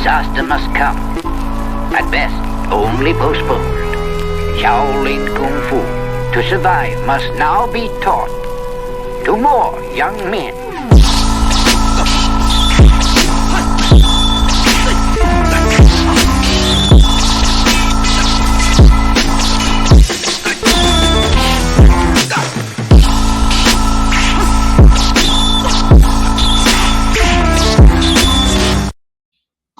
disaster must come. At best, only postponed. Shaolin Kung Fu, to survive, must now be taught to more young men.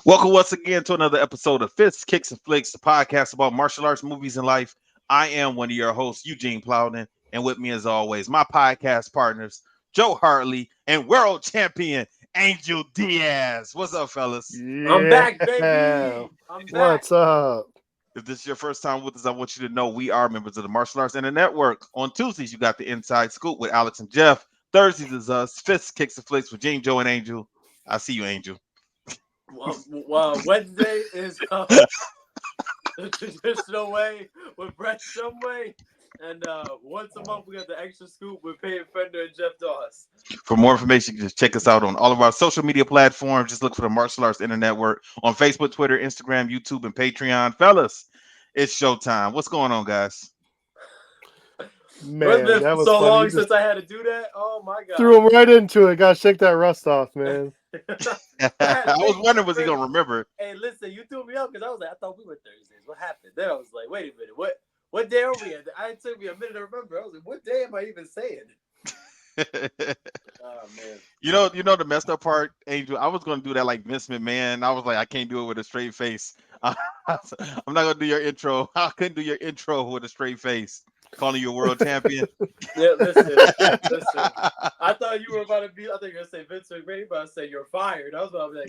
Welcome once again to another episode of Fists, Kicks, and Flicks, the podcast about martial arts, movies, and life. I am one of your hosts, Eugene Plowden, and with me, as always, my podcast partners, Joe Hartley and world champion Angel Diaz. What's up, fellas? Yeah. I'm back, baby. I'm back. What's up? If this is your first time with us, I want you to know we are members of the Martial Arts Internet Network. On Tuesdays, you got the Inside Scoop with Alex and Jeff. Thursdays is us, Fists, Kicks, and Flicks with Gene, Joe, and Angel. I see you, Angel. Wednesday is the traditional way with Brett Shumway, and once a month we got the extra scoop with Peyton Fender and Jeff Doss. For more information, just check us out on all of our social media platforms. Just look for the Martial Arts Internet Network on Facebook, Twitter, Instagram, YouTube, and Patreon. Fellas, it's showtime. What's going on, guys? Man, that was so funny. long since I had to do that. Oh my god! Threw him right into it. Gotta shake that rust off, man. I was wondering, was he gonna remember? Hey, listen, you threw me up because I was like, I thought we were Thursdays. What happened? Then I was like, wait a minute, what day are we at? It took me a minute to remember. I was like, what day am I even saying? Oh man. You know the messed up part, Angel. I was gonna do that like Vince McMahon. I was like, I can't do it with a straight face. I'm not gonna do your intro. I couldn't do your intro with a straight face. Calling you a world champion. Yeah, listen. I thought you were about to be. I think you're gonna say Vince McMahon, but I say you're fired. I was about to be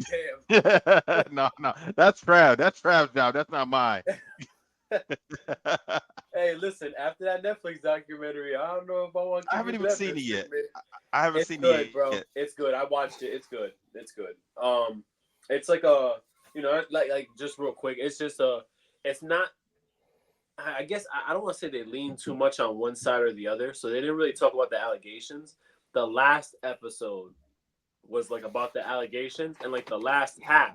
like, damn. No, that's Trav. That's Trav's job. That's not mine. Hey, listen. After that Netflix documentary, I don't know if I want. I haven't even seen it yet. I haven't seen it yet, bro. It's good. I watched it. It's good. It's good. It's like a, like just real quick. It's just it's not. I guess I don't want to say they lean too much on one side or the other, so they didn't really talk about the allegations. The last episode was like about the allegations, and like the last half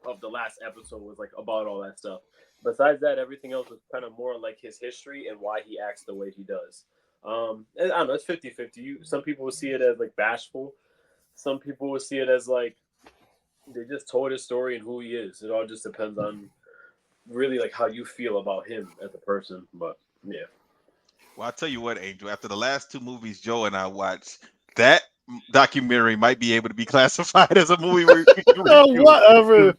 of the last episode was like about all that stuff. Besides that, everything else was kind of more like his history and why he acts the way he does. I don't know, it's 50-50. Some people will see it as like bashful. Some people will see it as like they just told his story and who he is. It all just depends on really like how you feel about him as a person. But yeah. Well, I'll tell you what, Angel, after the last two movies Joe and I watched, that documentary might be able to be classified as a movie. Whatever.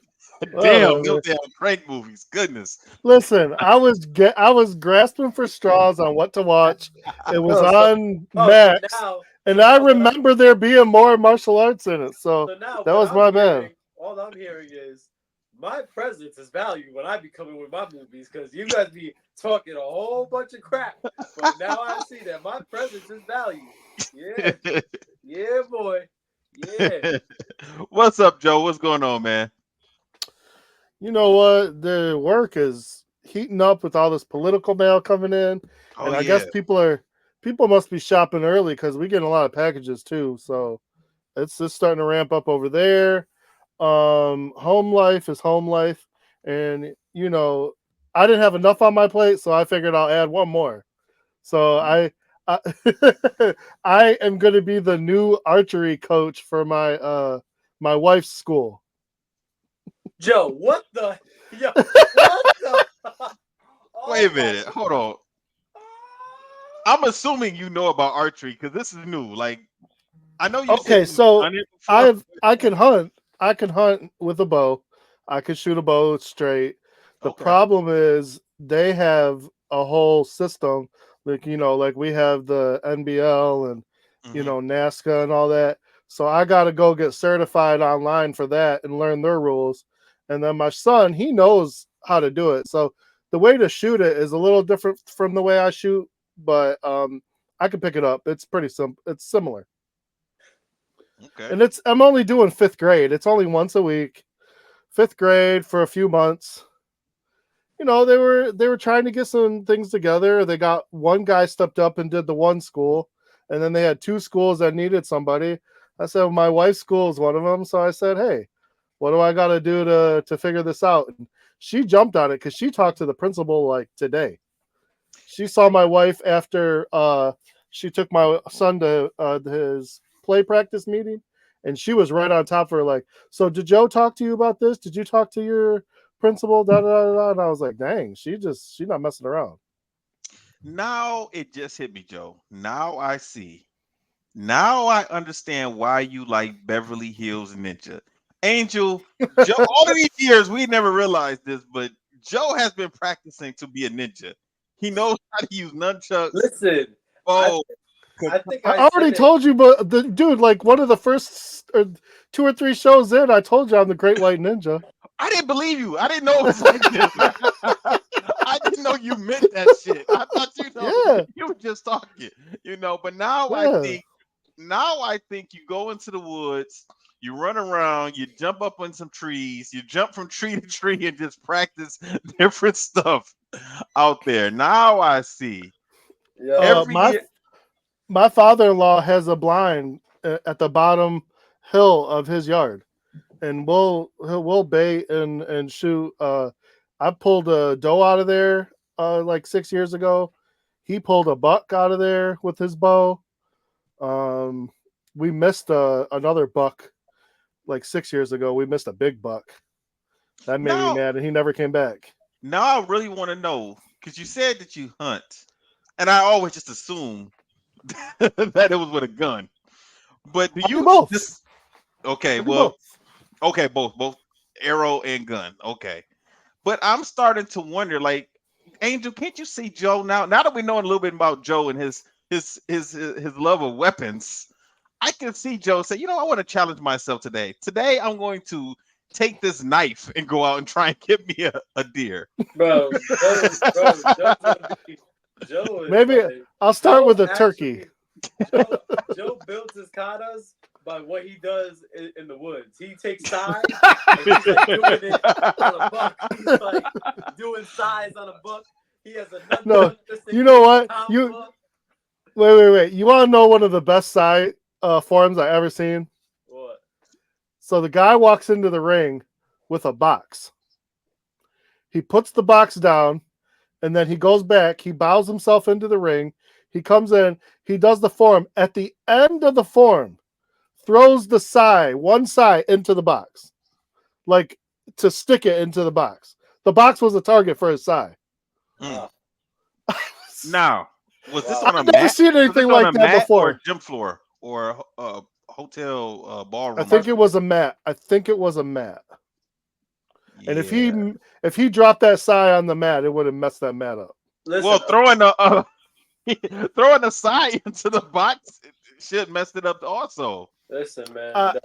Damn, prank movies. Goodness. Listen, I was grasping for straws on what to watch. It was on Max, and I remember there being more martial arts in it. So that was my bad. All I'm hearing is my presence is valued when I be coming with my movies, because you guys be talking a whole bunch of crap. But now I see that my presence is valued. Yeah. Yeah, boy. Yeah. What's up, Joe? What's going on, man? You know what? The work is heating up with all this political mail coming in. And I guess people must be shopping early because we get a lot of packages too. So it's just starting to ramp up over there. Home life is home life, and I didn't have enough on my plate, so I figured I'll add one more. So I am going to be the new archery coach for my my wife's school. Joe, what the? Yo, what the? Wait a minute, hold on. I'm assuming you know about archery because this is new. Like, I know you. Okay, so I can hunt. I can hunt with a bow. I can shoot a bow straight. The problem is they have a whole system, like we have the NBL and NASCA and all that. So I got to go get certified online for that and learn their rules. And then my son, he knows how to do it. So the way to shoot it is a little different from the way I shoot, but I can pick it up. It's pretty simple. It's similar. Okay. And I'm only doing 5th grade. It's only once a week. 5th grade for a few months. They were trying to get some things together. They got one guy stepped up and did the one school, and then they had 2 schools that needed somebody. I said, well, my wife's school is one of them. So I said, hey, What do I got to do to figure this out? And she jumped on it because she talked to the principal like today. She saw my wife after she took my son to his play practice meeting, and she was right on top of her. Like, so did Joe talk to you about this? Did you talk to your principal? Da, da, da, da. And I was like, dang, she's not messing around. Now it just hit me, Joe. Now I see. Now I understand why you like Beverly Hills Ninja. Angel, Joe, all of these years we never realized this, but Joe has been practicing to be a ninja. He knows how to use nunchucks. Listen, Oh, I think I already told you, but dude, like one of the first 2 or 3 shows in, I told you I'm the Great White Ninja. I didn't believe you. I didn't know it was like this. I didn't know you meant that shit. I thought you were just talking, But now I think you go into the woods, you run around, you jump up on some trees, you jump from tree to tree and just practice different stuff out there. Now I see. My father-in-law has a blind at the bottom hill of his yard, and we'll bait and shoot. I pulled a doe out of there like 6 years ago. He pulled a buck out of there with his bow. We missed another buck like 6 years ago. We missed a big buck. That made me mad, and he never came back. Now I really want to know, because you said that you hunt, and I always just assume that it was with a gun. But do you both? Okay, both arrow and gun. Okay. But I'm starting to wonder, like, Angel, can't you see Joe now? Now that we know a little bit about Joe and his love of weapons, I can see Joe say, I want to challenge myself today. Today I'm going to take this knife and go out and try and get me a deer. Bro, Joe is maybe like, I'll start with a turkey. Joe builds his katas by what he does in the woods. He takes size and he's like doing it on a buck. He's like doing size on a buck. He has another. No, you know what? Wait. You want to know one of the best side forums I ever seen? What? So the guy walks into the ring with a box. He puts the box down, and then he goes back. He bows himself into the ring. He comes in. He does the form. At the end of the form, throws the one side into the box, like to stick it into the box. The box was a target for his side. Now, was this on a I've mat? never seen anything like that before. Or gym floor or a hotel ballroom? I think it was a mat. And if he dropped that side on the mat, it would have messed that mat up. Listen, well, throwing a side into the box should messed it up also. Listen, man.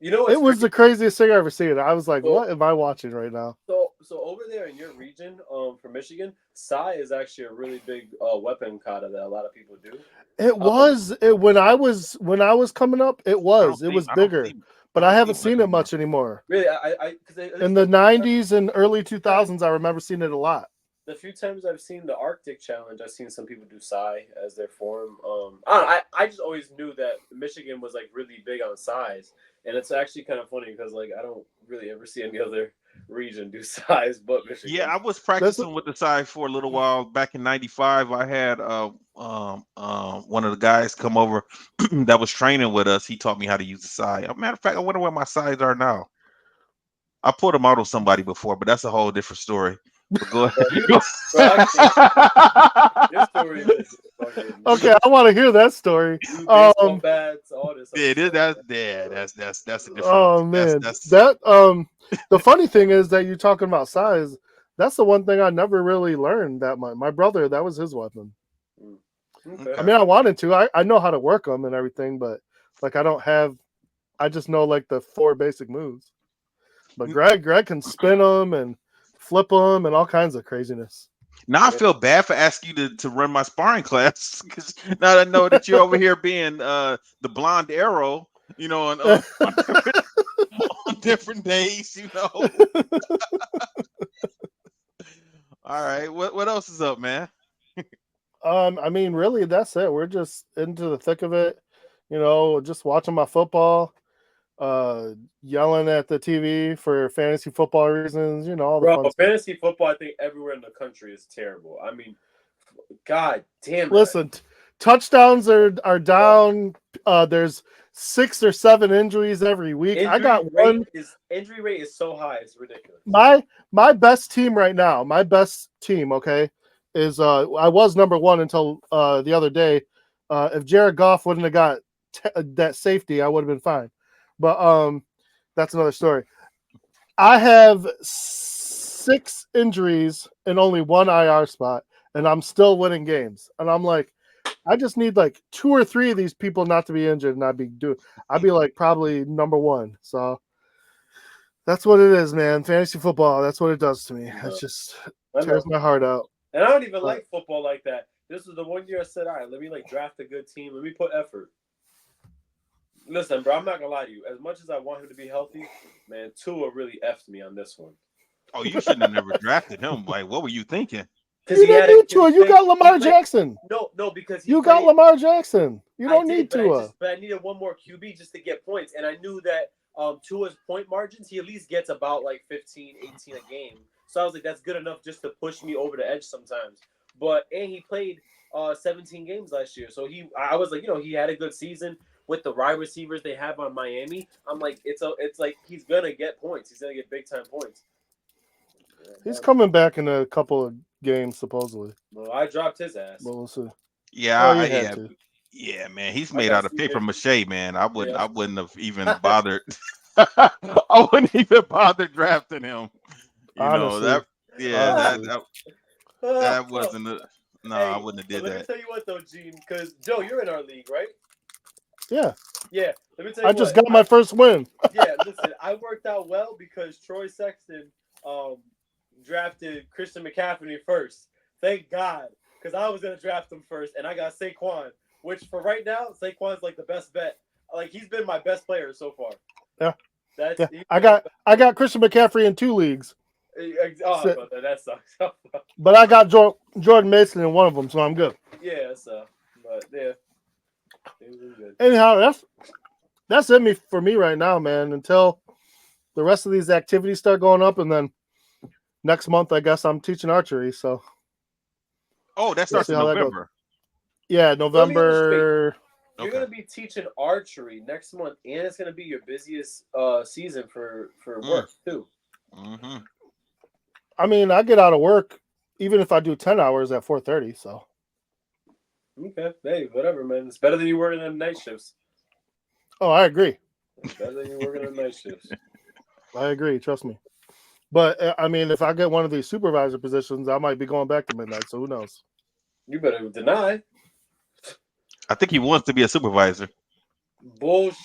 It was the craziest thing I ever seen. I was like, what am I watching right now? So over there in your region, for Michigan, sai is actually a really big weapon kata that a lot of people do. It was when I was coming up. It was bigger, but I haven't seen it much anymore. Really, in the 90s and early 2000s, I remember seeing it a lot. The few times I've seen the Arctic Challenge, I've seen some people do sai as their form. I just always knew that Michigan was like really big on sais, and it's actually kind of funny because like I don't really ever see any other region do sais but Michigan. Yeah, I was practicing with the sai for a little while back in '95. I had one of the guys come over that was training with us. He taught me how to use the sai. As a matter of fact, I wonder where my sais are now. I pulled them out on somebody before, but that's a whole different story. But go ahead. Okay, I want to hear that story. Bats, all this. Yeah, that's a different. Oh man, the funny thing is that you're talking about size. That's the one thing I never really learned that much. My brother, that was his weapon. Okay. I mean, I wanted to. I know how to work them and everything, but like I just know like the 4 basic moves. But Greg can spin them and flip them and all kinds of craziness. Now I feel bad for asking you to run my sparring class because now I know that you're over here being the blonde arrow, on different days, All right, what else is up, man? I mean, really, that's it. We're just into the thick of it, just watching my football. yelling at the TV for fantasy football reasons. All the Bro, fun stuff. fantasy football, I think everywhere in the country is terrible. I mean, God damn it. Listen, touchdowns are down. There's 6 or 7 injuries every week. I got one. Injury rate is so high, it's ridiculous. My best team right now, okay, is I was number 1 until the other day. If Jared Goff wouldn't have got that safety, I would have been fine. But that's another story. I have 6 injuries and only 1 IR spot, and I'm still winning games. And I'm like, I just need like 2 or 3 of these people not to be injured, and I'd be like probably number 1. So that's what it is, man. Fantasy football, that's what it does to me. It just tears my heart out. And I don't even like football like that. This was the one year I said, all right, let me draft a good team. Let me put effort. Listen, bro, I'm not gonna lie to you. As much as I want him to be healthy, man, Tua really effed me on this one. Oh, you shouldn't have never drafted him. Like, what were you thinking? You didn't need Tua. You got Lamar Jackson. No, because you got Lamar Jackson. You don't need Tua. But I needed one more QB just to get points, and I knew that Tua's point margins, he at least gets about like 15, 18 a game. So I was like, that's good enough just to push me over the edge sometimes. And he played 17 games last year, so I was like, he had a good season with the wide receivers they have on Miami. I'm like, it's like he's gonna get points. He's gonna get big time points. He's coming back in a couple of games supposedly. Well, I dropped his ass. Well, we'll see. Yeah, yeah, man. He's made out of paper mache, man. I wouldn't have even bothered. I wouldn't even bother drafting him. Honestly. That wasn't I wouldn't have did that. Let me tell you what though, Gene, because Joe, you're in our league, right? Yeah. Yeah. Let me tell you I just got my first win. Yeah, listen, I worked out well because Troy Sexton drafted Christian McCaffrey first. Thank God, because I was gonna draft him first, and I got Saquon, which for right now, Saquon's like the best bet. Like he's been my best player so far. Yeah. I got Christian McCaffrey in 2 leagues. That sucks. But I got Jordan Mason in one of them, so I'm good. Yeah, but yeah. Anyhow, that's it for me right now, man. Until the rest of these activities start going up, and then next month, I guess I'm teaching archery. So, that starts in November. Yeah, November. You're gonna be teaching archery next month, and it's gonna be your busiest season for work too. Mm-hmm. I mean, I get out of work even if I do 10 hours at 4:30. So. Okay, hey, whatever, man. It's better than you working in night shifts. Oh, I agree. It's better than you working in night shifts. I agree. Trust me. But I mean, if I get one of these supervisor positions, I might be going back to midnight. So who knows? You better deny. I think he wants to be a supervisor. Bullshit.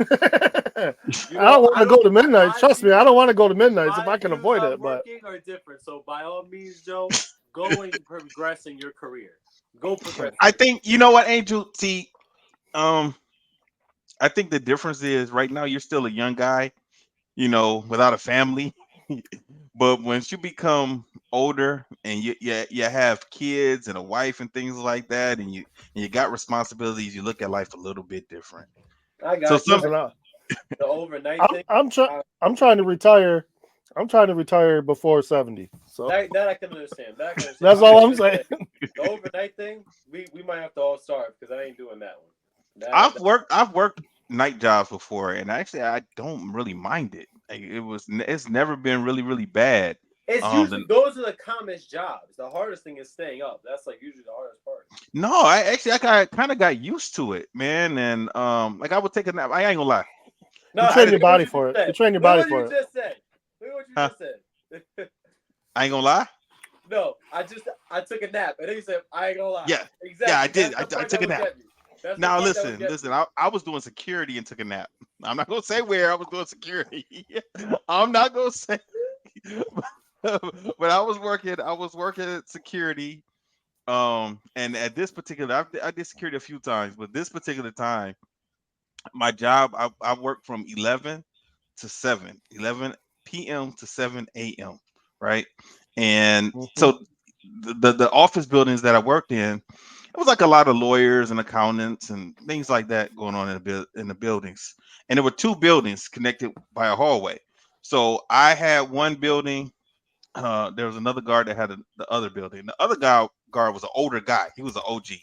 I don't want to go to midnight. Trust me, I don't want to go to midnights if I can avoid it. But working are different. So by all means, Joe, go and progress in your career. Go progress. I think you know what, Angel. See, I think the difference is right now you're still a young guy, without a family. But once you become older and you have kids and a wife and things like that, and you got responsibilities, you look at life a little bit different. I got the overnight thing. I'm trying to retire. I'm trying to retire before 70. So that I can understand. That's all I'm saying. The overnight thing, we might have to all start because I ain't doing that one. I've worked night jobs before, and actually I don't really mind it. It's never been really, really bad. It's usually those are the calmest jobs. The hardest thing is staying up. That's like usually the hardest part. No, I kind of got used to it, man. And I would take a nap. I ain't gonna lie. No, you train your body for it. You train your body for it. Just said. Look what you just said. I ain't gonna lie. No, I took a nap, and then you said I ain't gonna lie. Yeah, exactly. Yeah, I did. I took a nap. Now listen. I was doing security and took a nap. I'm not gonna say where I was doing security. I'm not gonna say. But I was working at security. And at this particular, I did security a few times, but this particular time, my job, I worked from 11 p.m. to 7 a.m. Right, and so the office buildings that I worked in, it was like a lot of lawyers and accountants and things like that going on in the buildings. And there were two buildings connected by a hallway. So I had one building. There was another guard that had the other building. The other guard was an older guy. He was an OG.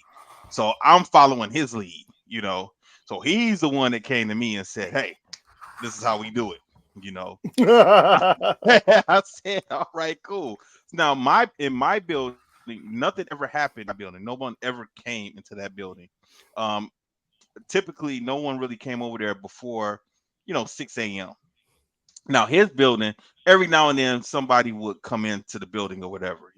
So I'm following his lead. So he's the one that came to me and said, "Hey, this is how we do it." You know, I said, "All right, cool." Now, in my building, nothing ever happened in my building. No one ever came into that building. Um, Typically, no one really came over there before 6 a.m. Now, his building, every now and then somebody would come into the building or whatever.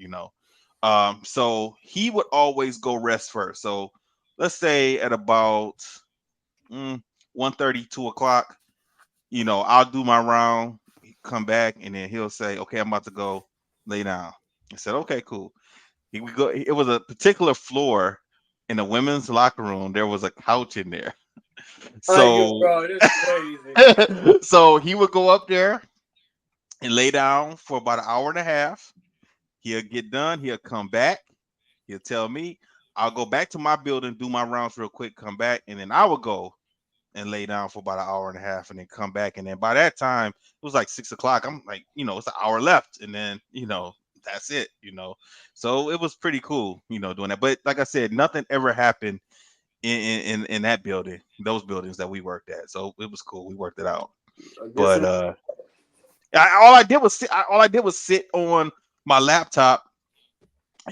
So he would always go rest first. So let's say at about 1:30, 2 o'clock, I'll do my round, come back, and then he'll say, "Okay, I'm about to go lay down." I said, "Okay, cool." He would go. It was a particular floor in the women's locker room. There was a couch in there, Yo, so bro, this is crazy. so he would go up there and lay down for about an hour and a half. He'll get done. He'll come back. He'll tell me. I'll go back to my building, do my rounds real quick, come back, and then I will go and lay down for about an hour and a half and then come back. And then by that time, it was like 6 o'clock. I'm like, it's an hour left. And then, that's it. So it was pretty cool, doing that. But like I said, nothing ever happened in that building, those buildings that we worked at. So it was cool. We worked it out. I guess But all I did was sit on my laptop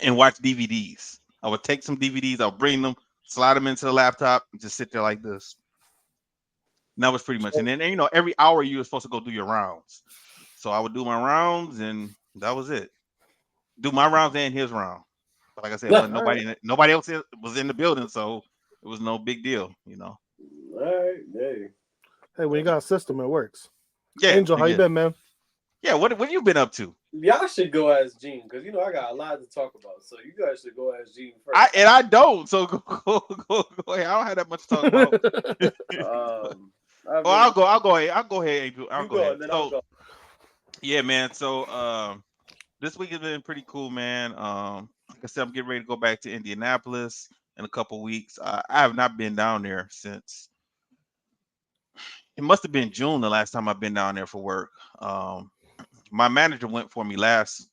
and watch DVDs. I would take some DVDs, I'll bring them, slide them into the laptop, and just sit there like this. And that was pretty much. And then every hour you were supposed to go do your rounds. So I would do my rounds, and that was it. Do my rounds and his round. But like I said, all wasn't right, nobody else was in the building, so it was no big deal. all right, hey. Hey, when you got a system, it works. Yeah, Angel, how you yeah, been, man? yeah. What have you been up to? Y'all should go ask Gene because I got a lot to talk about. So you guys should go ask Gene first. I don't. So go ahead. I don't have that much to talk about. I Oh, mean, I'll go ahead. I'll go ahead, Angel. I'll you go go ahead. and then I'll So go. yeah, man. So this week has been pretty cool, man. Like I said, I'm getting ready to go back to Indianapolis in a couple weeks. I have not been down there since it must have been June the last time I've been down there for work. My manager went for me last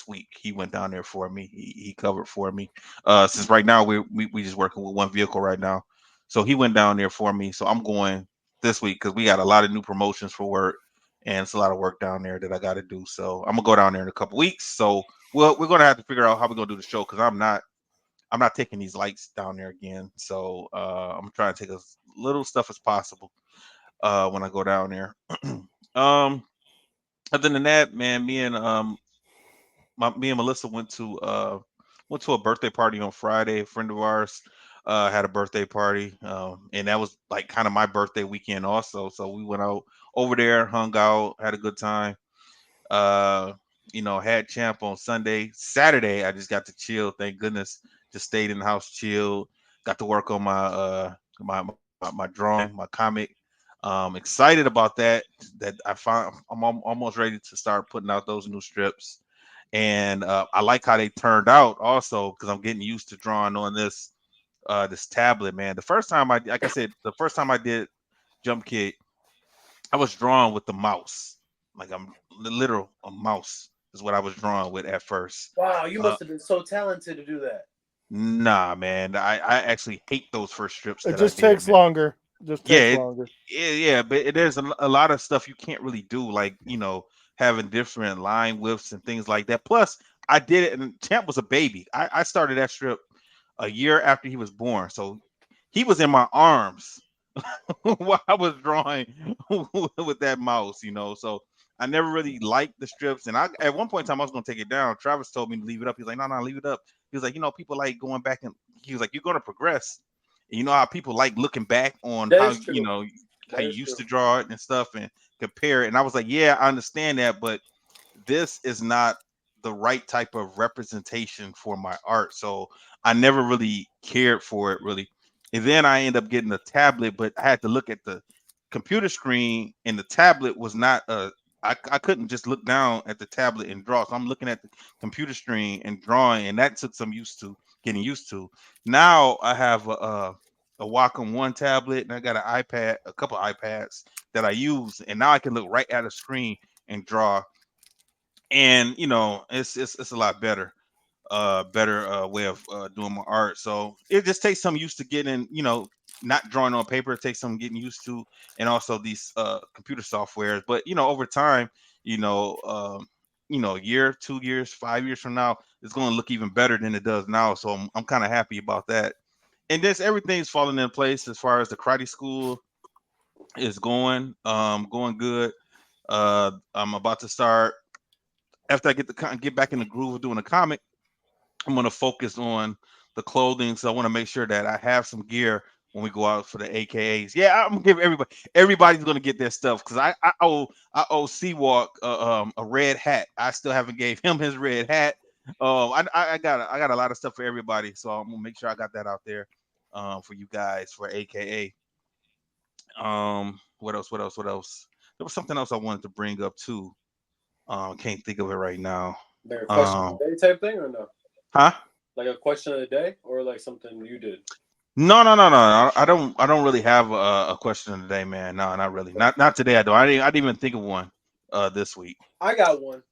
week. He went down there for me. He covered for me. Since right now we just working with one vehicle right now, so he went down there for me. So I'm going this week because we got a lot of new promotions for work, and it's a lot of work down there that I got to do. So I'm gonna go down there in a couple weeks. So we're gonna have to figure out how we're gonna do the show because I'm not taking these lights down there again. So I'm trying to take as little stuff as possible when I go down there. um, Other than that, man, me and Melissa went to a birthday party on Friday. A friend of ours had a birthday party, and that was like kind of my birthday weekend also. So we went out over there, hung out, had a good time. Uh, had champ on Sunday. Saturday, I just got to chill. Thank goodness, just stayed in the house, chilled. Got to work on my drawing, my comic. Excited about that. That I found almost ready to start putting out those new strips, and I like how they turned out also because I'm getting used to drawing on this tablet, man. The first time like I said, the first time I did Jump Kid, I was drawing with the mouse, like I'm literal a mouse is what I was drawing with at first. Wow, you Uh, must have been so talented to do that. nah, man, I actually hate those first strips It that I just did, takes man. longer. Just Yeah, takes longer. yeah, but there's a lot of stuff you can't really do, like having different line widths and things like that. Plus, I did it, and Champ was a baby. I started that strip a year after he was born, so he was in my arms while I was drawing with that mouse. So I never really liked the strips, and I at one point in time I was gonna take it down. Travis told me to leave it up. He's like, no, no, leave it up. He was like, people like going back, and he was like, you're gonna progress. And you know how people like looking back on That how is true. how That you is used true. to draw it and stuff and compare it. And I was like, yeah, I understand that, but this is not the right type of representation for my art. So I never really cared for it really. And then I ended up getting a tablet, but I had to look at the computer screen, and the tablet was not I couldn't just look down at the tablet and draw. So I'm looking at the computer screen and drawing, and that took some used to. getting used to. Now I have a Wacom One tablet, and I got an iPad, a couple of iPads that I use, and now I can look right at a screen and draw. And it's a lot better, better way of doing my art. So it just takes some used to getting, not drawing on paper. It takes some getting used to, and also these computer softwares. But over time, you know, um, a year, 2 years, 5 years from now, it's going to look even better than it does now. So I'm kind of happy about that. And this everything's falling in place as far as the karate school is going good. I'm about to start after I get back in the groove of doing a comic. I'm gonna focus on the clothing, so I want to make sure that I have some gear when we go out for the AKAs. Yeah, I'm gonna give everybody's gonna get their stuff because I owe Seawalk a red hat. I still haven't gave him his red hat. I got a lot of stuff for everybody, so I'm gonna make sure I got that out there for you guys for AKA. What else? What else? What else? There was something else I wanted to bring up too. Can't think of it right now. Like a question of Um, the day type thing or no? huh? Like a question of the day or like something you did? No, no, no, no. I don't really have a question of the day, man. No, not really. Not today. I don't. I didn't even think of one this week. I got one.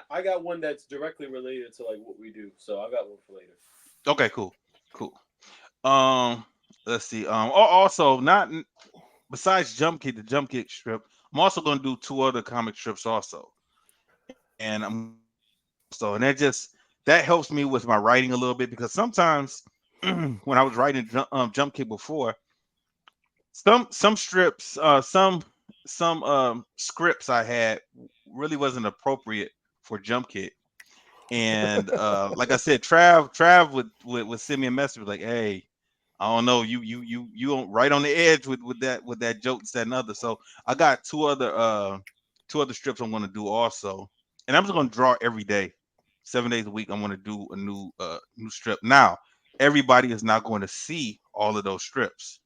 I got one that's directly related to like what we do. So I got one for later. Okay, cool, cool. Um, let's see. Also, not besides the Jump Kick strip. I'm also going to do two other comic strips also, and and that helps me with my writing a little bit because sometimes when I was writing Jump Kick before, some strips, some scripts I had really wasn't appropriate for Jump Kick. And like I said, Trav would send me a message like, "Hey, I don't know, you on right on the edge with that joke, this, that, and other." So I got two other strips I'm gonna do also, and I'm just gonna draw every day, 7 days a week. I'm gonna do a new strip. Now, everybody is not going to see all of those strips.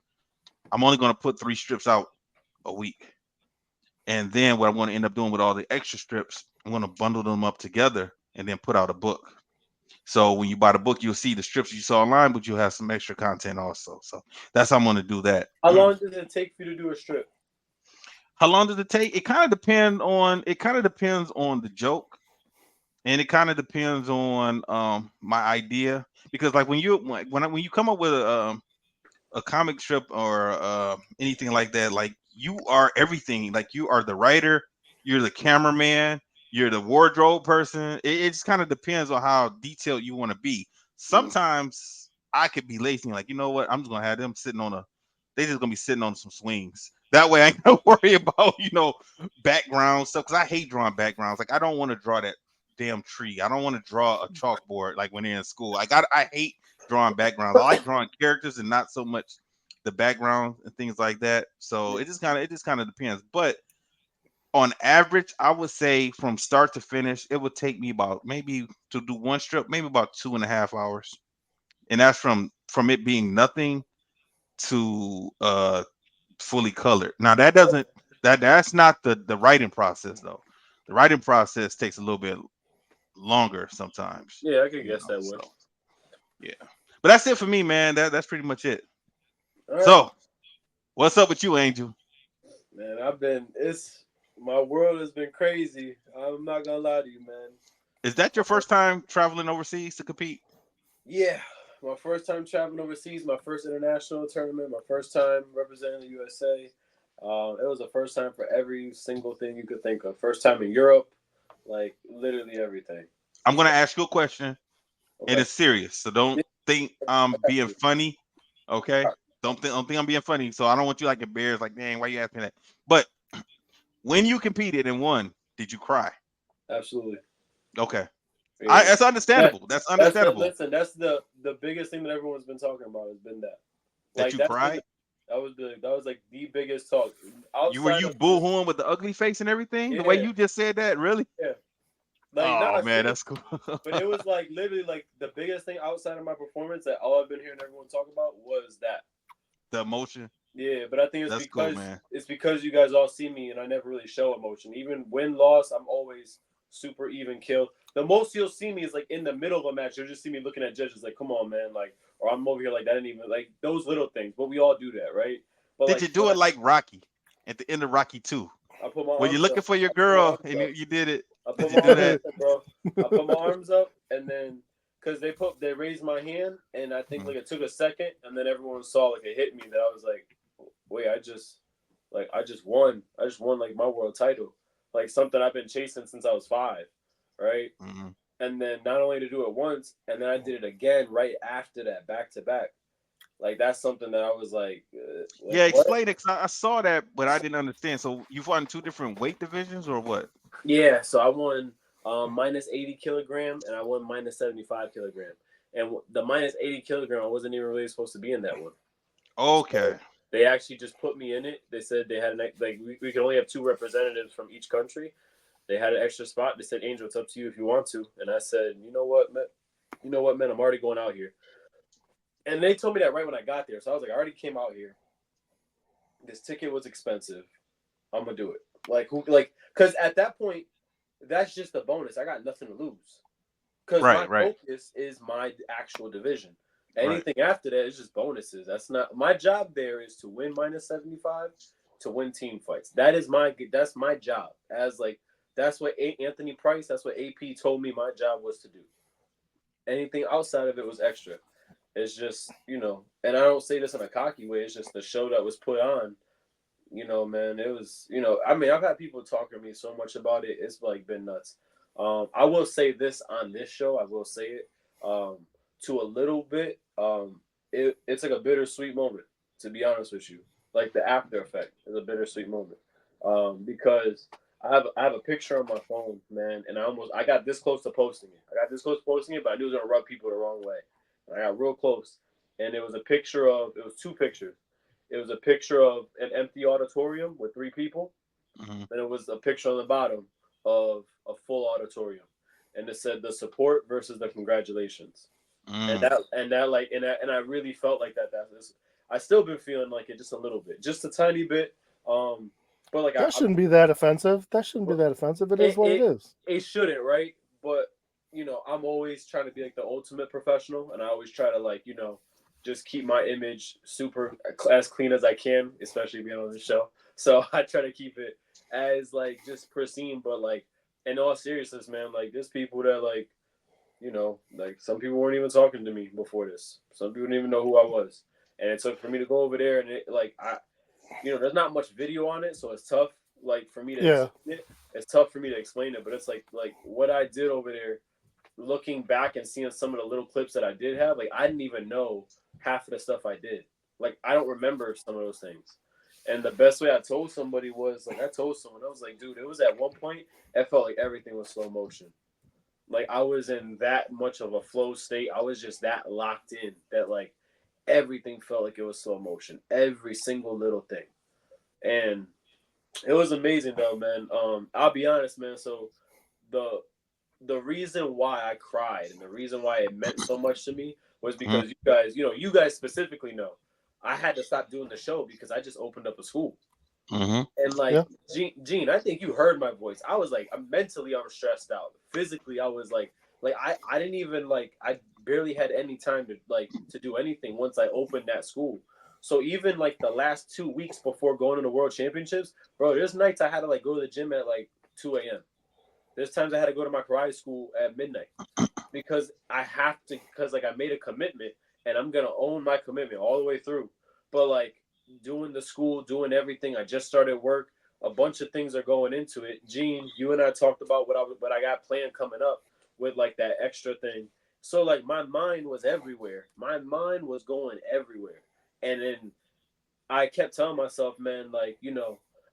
I'm only gonna put 3 strips out a week, and then what I'm gonna end up doing with all the extra strips, I'm gonna bundle them up together and then put out a book. So when you buy the book, you'll see the strips you saw online, but you'll have some extra content also. So that's how I'm gonna do that. How long does it take for you to do a strip? How long does it take? It kind of depends on the joke, and it kind of depends on my idea. Because like when you come up with a comic strip or anything like that, like you are everything. Like you are the writer, you're the cameraman, you're the wardrobe person. It just kind of depends on how detailed you want to be. Sometimes I could be lazy, like, you know what? I'm just gonna have them sitting on a. They just gonna be sitting on some swings. That way, I ain't gonna worry about background stuff because I hate drawing backgrounds. Like I don't want to draw that damn tree. I don't want to draw a chalkboard like when they're in school. I hate drawing backgrounds. I like drawing characters and not so much the background and things like that. So it just kind of depends. But on average, I would say from start to finish, it would take me about maybe to do one strip, maybe about 2.5 hours. And that's from it being nothing to fully colored. Now that's not the writing process though. The writing process takes a little bit longer sometimes. Yeah, I could guess that So would. yeah. But that's it for me, man. That's pretty much it. All right, So, what's up with you, Angel? man. It's my world has been crazy. I'm not gonna lie to you, man. Is that your first time traveling overseas to compete? Yeah, my first time traveling overseas, my first international tournament, my first time representing the USA. It was the first time for every single thing you could think of. First time in Europe, like literally everything. I'm gonna ask you a question, and Okay. it's serious. So don't think I'm being funny. Okay? Don't think I'm being funny. So I don't want you like embarrassed, like, dang, why you asking that? But when you competed and won, did you cry? Absolutely. Okay. Yeah. That's That understandable. That's that's the understandable. listen. That's the biggest thing that everyone's been talking about has been that. That Like you that's been cried. that was like the biggest talk Were outside you of just boo-hooing with the ugly face and everything? The way yeah you just said that, really? yeah. Like Oh nah, man, serious. that's cool. But it was like literally like the biggest thing outside of my performance that all I've been hearing everyone talk about was that. The emotion. Yeah, but I think it's That's cool, because man. you guys all see me and I never really show emotion. Even win loss, I'm always super even kill. The most you'll see me is like in the middle of a match. You'll just see me looking at judges like, come on, man, like, or I'm over here like that. Didn't even like those little things, but we all do that, right? But Did like, you do it like Rocky at the end of Rocky 2? I put my When you're arms looking up. for your I put my girl arms and up. you did it? I Did put you my do arms that? up, bro. I put my arms up, and then because they raised my hand, and I think like it took a second, and then everyone saw like it hit me. That I was like, wait, I just won. I just won like my world title, like something I've been chasing since I was 5, right? Mm-hmm. And then not only to do it once, and then I did it again right after that, back to back. Like that's something that I was like Yeah, what? explain it. 'Cause I saw that, but I didn't understand. So you fought in 2 different weight divisions, or what? Yeah, so I won minus 80 kilogram, and I won minus 75 kilogram. And the minus 80 kilogram, I wasn't even really supposed to be in that one. Okay. So they actually just put me in it. They said they had we could only have 2 representatives from each country. They had an extra spot. They said, Angel, it's up to you if you want to. And I said, you know what, man? I'm already going out here. And they told me that right when I got there. So I was like, I already came out here. This ticket was expensive. I'm gonna do it. Because at that point, that's just a bonus. I got nothing to lose. Because my focus is my actual division. Anything after that is just bonuses. That's not my job. There is to win minus 75, to win team fights. That's my job. That's what Anthony Price. That's what AP told me my job was to do. Anything outside of it was extra. It's just, and I don't say this in a cocky way. It's just the show that was put on. Man, it was, I mean, I've had people talking to me so much about it. It's like been nuts. I will say this on this show. I will say it to a little bit. It's like a bittersweet moment, to be honest with you. Like the after effect is a bittersweet moment because I have a picture on my phone, man, and I got this close to posting it. But I knew it was gonna rub people the wrong way. And I got real close, and it was 2 pictures. It was a picture of an empty auditorium with 3 people, and it was a picture on the bottom of a full auditorium, and it said the support versus the congratulations, and I really felt like that. I still been feeling like it just a little bit, just a tiny bit. But like that shouldn't be that offensive. That shouldn't be that offensive. It is what it is. It shouldn't, right? But I'm always trying to be like the ultimate professional, and I always try to just keep my image super as clean as I can, especially being on the show. So I try to keep it as just pristine. But in all seriousness, man, there's people that some people weren't even talking to me before this. Some people didn't even know who I was, and it took for me to go over there and there's not much video on it, so it's tough for me to explain it. It's tough for me to explain it, but it's like what I did over there. Looking back and seeing some of the little clips that I did have, I didn't even know half of the stuff I did. I don't remember some of those things. And the best way I told somebody was I told someone, I was like, dude, it was at one point, it felt like everything was slow motion. I was in that much of a flow state. I was just that locked in that everything felt like it was slow motion. Every single little thing. And it was amazing though, man. I'll be honest, man. So the reason why I cried and the reason why it meant so much to me was because you guys specifically know I had to stop doing the show because I just opened up a school. And Gene, I think you heard my voice. I was mentally I was stressed out. Physically, I was I didn't even I barely had any time to do anything once I opened that school. So even the last 2 weeks before going to the World Championships, bro, there's nights I had to go to the gym at 2 a.m. There's times I had to go to my karate school at midnight because I have to, because I made a commitment and I'm going to own my commitment all the way through. But doing the school, doing everything, I just started work. A bunch of things are going into it. Gene, you and I talked about what I got planned coming up with that extra thing. So my mind was everywhere. My mind was going everywhere. And then I kept telling myself, man,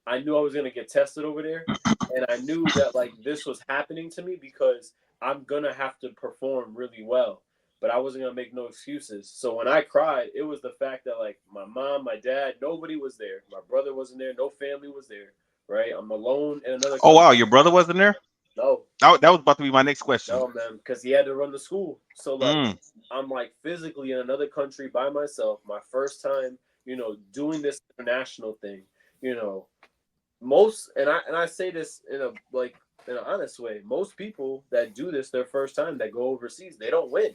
I knew I was going to get tested over there. And I knew that this was happening to me because I'm going to have to perform really well. But I wasn't going to make no excuses. So when I cried, it was the fact that my mom, my dad, nobody was there. My brother wasn't there. No family was there. Right? I'm alone in another country. Oh, wow. Your brother wasn't there? No. That was about to be my next question. No, man. Because he had to run the school. So I'm physically in another country by myself. My first time, doing this international thing, most, and I say this in a in an honest way. Most people that do this their first time that go overseas, they don't win.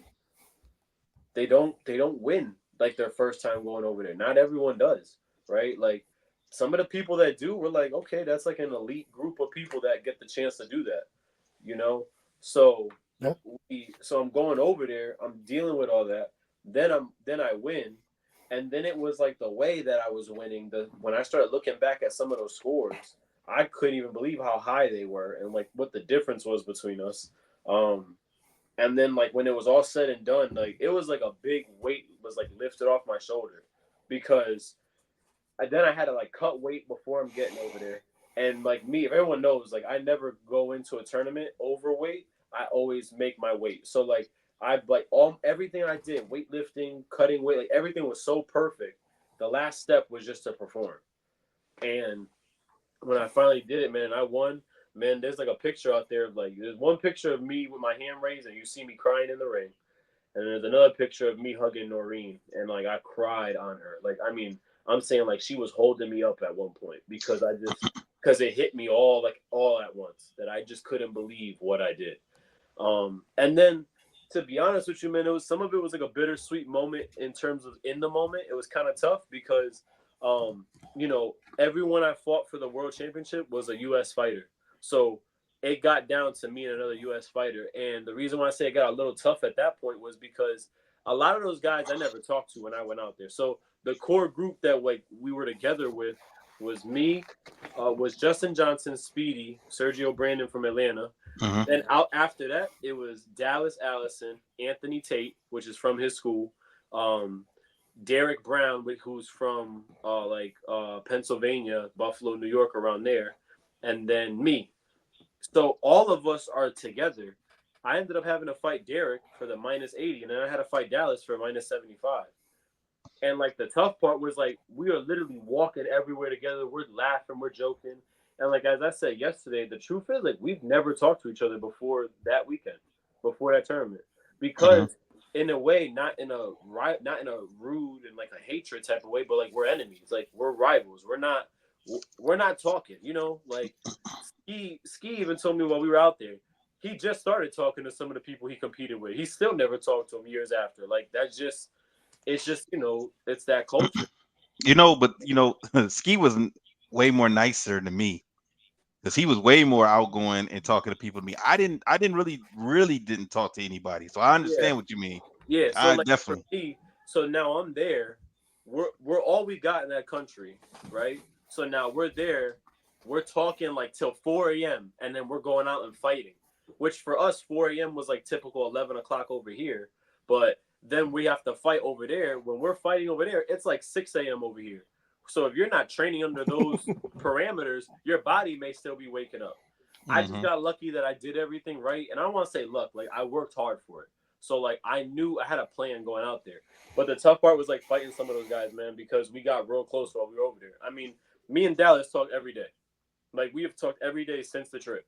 They don't win like their first time going over there. Not everyone does, right? Like some of the people that do, we're like, okay, that's like an elite group of people that get the chance to do that, you know. So Yeah. so I'm going over there. I'm dealing with all that. Then I win, and then it was like the way that I was winning. When I started looking back at some of those scores, I couldn't even believe how high they were and like what the difference was between us. And then like when it was all said and done, like it was like a big weight was like lifted off my shoulder because then I had to like cut weight before I'm getting over there. And like me, if everyone knows, like I never go into a tournament overweight. I always make my weight. So like I like everything I did, weightlifting, cutting weight, like everything was so perfect. The last step was just to perform. And when I finally did it, man, I won. Man, there's like a picture out there of like there's one picture of me with my hand raised and you see me crying in the ring. And there's another picture of me hugging Noreen and like I cried on her. Like I mean, I'm saying like she was holding me up at one point because because it hit me all at once that I just couldn't believe what I did. And then to be honest with you, man, some of it was like a bittersweet moment in terms of in the moment. It was kind of tough because everyone I fought for the world championship was a US fighter. So it got down to me and another US fighter. And the reason why I say it got a little tough at that point was because a lot of those guys I never talked to when I went out there. So the core group that like we were together with was me, was Justin Johnson, Speedy, Sergio Brandon from Atlanta. Mm-hmm. Then out after that, it was Dallas Allison, Anthony Tate, which is from his school, Derek Brown, who's from Pennsylvania, Buffalo, New York, around there, and then me. So all of us are together. I ended up having to fight Derek for the -80, and then I had to fight Dallas for -75. And like the tough part was like we are literally walking everywhere together. We're laughing, we're joking. And like as I said yesterday, the truth is like we've never talked to each other before that weekend, before that tournament. Because in a way, not in a rude and like a hatred type of way, but like we're enemies. Like we're rivals. We're not talking, like Ski even told me while we were out there, he just started talking to some of the people he competed with. He still never talked to them years after. Like it's just it's that culture. But Ski was way more nicer than me because he was way more outgoing and talking to people to me. I didn't really didn't talk to anybody. So I understand what you mean. Yeah. So I like definitely. for me, so now I'm there. We're all we got in that country, right? So now we're there. We're talking like till 4 a.m. and then we're going out and fighting, which for us 4 a.m. was like typical 11 o'clock over here. But then we have to fight over there. When we're fighting over there, it's like 6 a.m. over here. So if you're not training under those parameters, your body may still be waking up. I just got lucky that I did everything right. And I don't want to say luck. Like I worked hard for it. So like I knew I had a plan going out there. But the tough part was like fighting some of those guys, man, because we got real close while we were over there. I mean, me and Dallas talked every day. Like we have talked every day since the trip.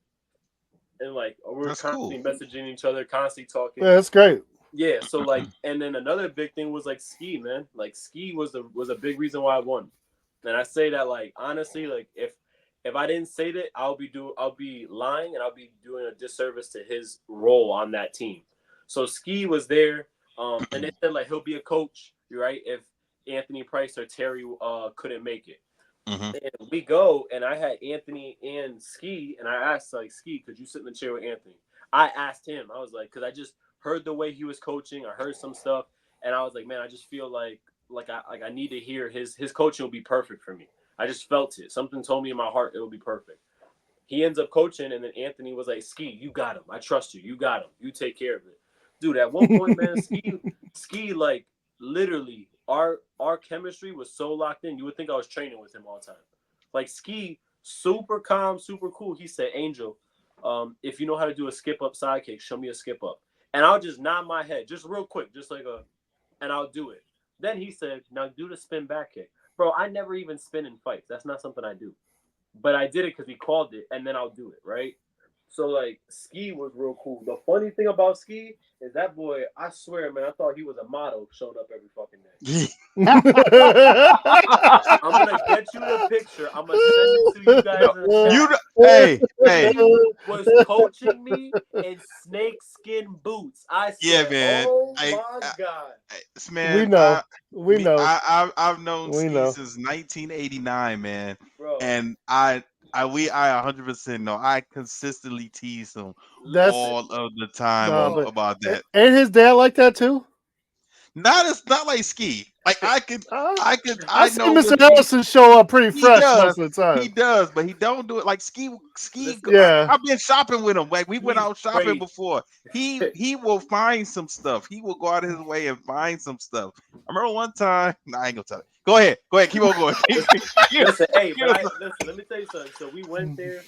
And like we're constantly messaging each other, constantly talking. Yeah, that's great. Yeah, so like, and then another big thing was like Ski, man. Like Ski was a big reason why I won. And I say that like honestly, like if I didn't say that, I'll be lying and I'll be doing a disservice to his role on that team. So Ski was there, and they said like he'll be a coach, right? If Anthony Price or Terry couldn't make it. And we go, and I had Anthony and Ski, and I asked like Ski, could you sit in the chair with Anthony? I asked him. I was like, because I just heard the way he was coaching. I heard some stuff, and I was like, man, I just feel like I need to hear his coaching will be perfect for me. I just felt it. Something told me in my heart it will be perfect. He ends up coaching, and then Anthony was like, Ski, you got him. I trust you. You got him. You take care of it. Dude, at one point, man, Ski like literally our chemistry was so locked in. You would think I was training with him all the time. Like Ski, super calm, super cool. He said, Angel, if you know how to do a skip up side kick, show me a skip up. And I'll just nod my head, just real quick, just like and I'll do it. Then he said, now do the spin back kick. Bro, I never even spin in fights. That's not something I do. But I did it because he called it, and then I'll do it, right? So, like, Ski was real cool. The funny thing about Ski is that boy, I swear, man, I thought he was a model showing up every fucking day. I'm going to get you the picture. I'm going to send it to you guys in the chat. Hey, He was coaching me in snakeskin boots. I yeah, said, man. "Oh I, my god, We man, know. We know. I've known We Ski know. since 1989, man, bro!" and I 100% know. I consistently tease him That's Listen, all of the time nah, bro. but about that. ain't his dad like that too? Not like Ski. Like Uh, I I see know Mr. what Ski. Ellison show up pretty He fresh does. most of the He time. does, but he don't do it like Ski. Listen, Yeah. I've been shopping with him. Like we went he's out shopping crazy. before. He will find some stuff. He will go out of his way and find some stuff. I remember one time. Nah, I ain't gonna tell it. Go ahead. Keep on going. Listen, hey, Give but us I listen. Let me tell you something. So we went there,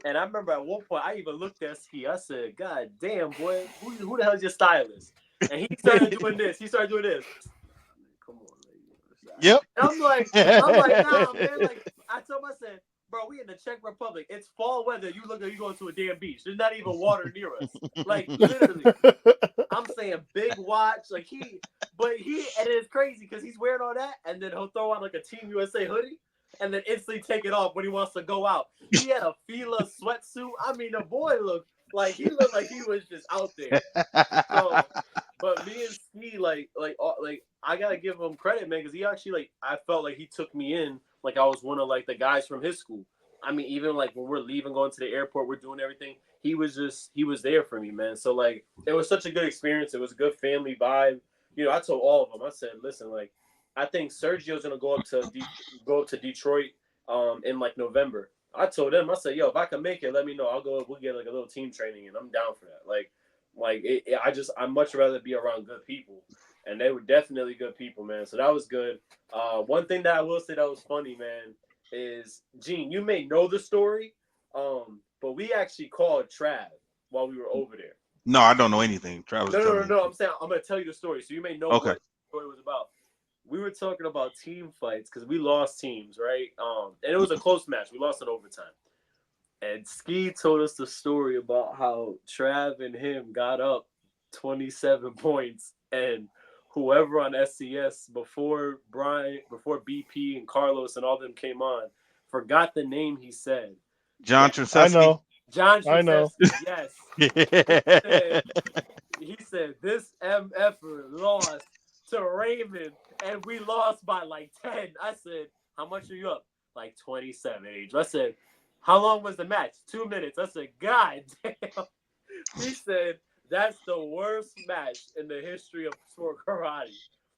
and I remember at one point I even looked at Ski. I said, "God damn, boy, who the hell is your stylist?" And he started doing this. He started doing this. Come on, lady. Yep. And I'm like, nah, man. Like I told him, I said, bro, we in the Czech Republic. It's fall weather. You look like you going to a damn beach. There's not even water near us. Like literally, I'm saying big watch. Like and it's crazy because he's wearing all that, and then he'll throw on like a Team USA hoodie, and then instantly take it off when he wants to go out. He had a Fila sweatsuit. I mean, the boy looked like he was just out there. So, but me and Ski, like I gotta give him credit, man, because he actually I felt like he took me in like I was one of like the guys from his school. I mean, even like when we're leaving, going to the airport, we're doing everything. He was there for me, man. So like it was such a good experience. It was a good family vibe. I told all of them. I said, listen, like I think Sergio's gonna go up to Detroit in like November. I told them, I said, yo, if I can make it, let me know. I'll go. We'll get like a little team training, and I'm down for that. I'd much rather be around good people, and they were definitely good people, man. So that was good. One thing that I will say that was funny, man, is Gene. You may know the story, but we actually called Trav while we were over there. No, I don't know anything. Travis, No, tell no, no, me. no. I'm saying I'm gonna tell you the story, so you may know Okay. what the story was about. We were talking about team fights because we lost teams, right? And it was a close match. We lost in overtime. And Ski told us the story about how Trav and him got up 27 points, and whoever on SCS before BP and Carlos and all them came on forgot the name he said. John And I Trzaskowski. know. John I know. Krzyzewski, yes. He said this MFer lost to Raymond, and we lost by like 10. I said, how much are you up? Like 27, Age. I said, how long was the match? 2 minutes. I said, God damn. He said, that's the worst match in the history of sport karate.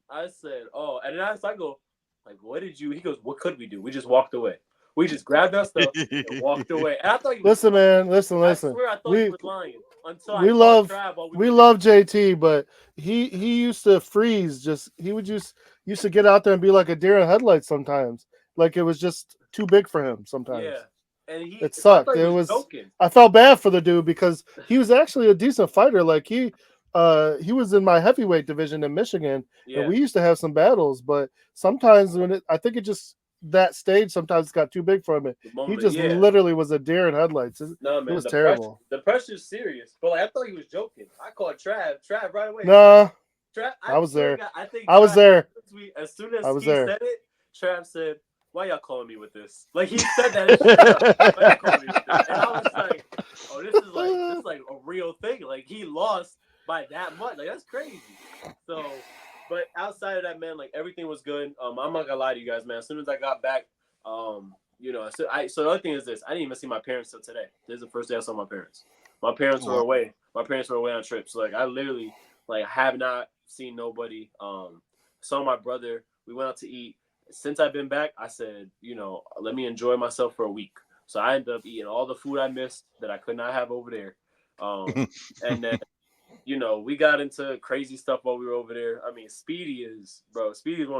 I said, oh, and then I go, like, what did you? He goes, what could we do? We just walked away. We just grabbed our stuff and walked away. And I thought he was Listen, lying. man. Listen. I swear I thought he We was lying until I we called love Trav while we we were there. love JT, but he used to freeze. He would just used to get out there and be like a deer in headlights sometimes. Like it was just too big for him sometimes. Yeah. And It so I thought sucked. he was joking. I felt bad for the dude because he was actually a decent fighter. Like he was in my heavyweight division in Michigan, and Yeah. we used to have some battles. But sometimes I think it just that stage sometimes got too big for him. He just literally was a deer in headlights. No, man, it was terrible. The pressure's serious. But like, I thought he was joking. I called Trav right away. Nah, Trav, I was there. I think I was there. As soon as I was he there. said it, Trav said, "Why y'all calling me with this?" Like he said that. Why y'all calling me with this? And I was like, "Oh, this is like a real thing. Like he lost by that much. Like that's crazy." So, but outside of that, man, like everything was good. I'm not gonna lie to you guys, man. As soon as I got back, so the other thing is this: I didn't even see my parents till today. This is the first day I saw my parents. My parents were away. My parents were away on trips. So, like I literally have not seen nobody. Saw my brother. We went out to eat. Since I've been back, I said, let me enjoy myself for a week. So I ended up eating all the food I missed that I could not have over there. And then, we got into crazy stuff while we were over there. I mean, Speedy is one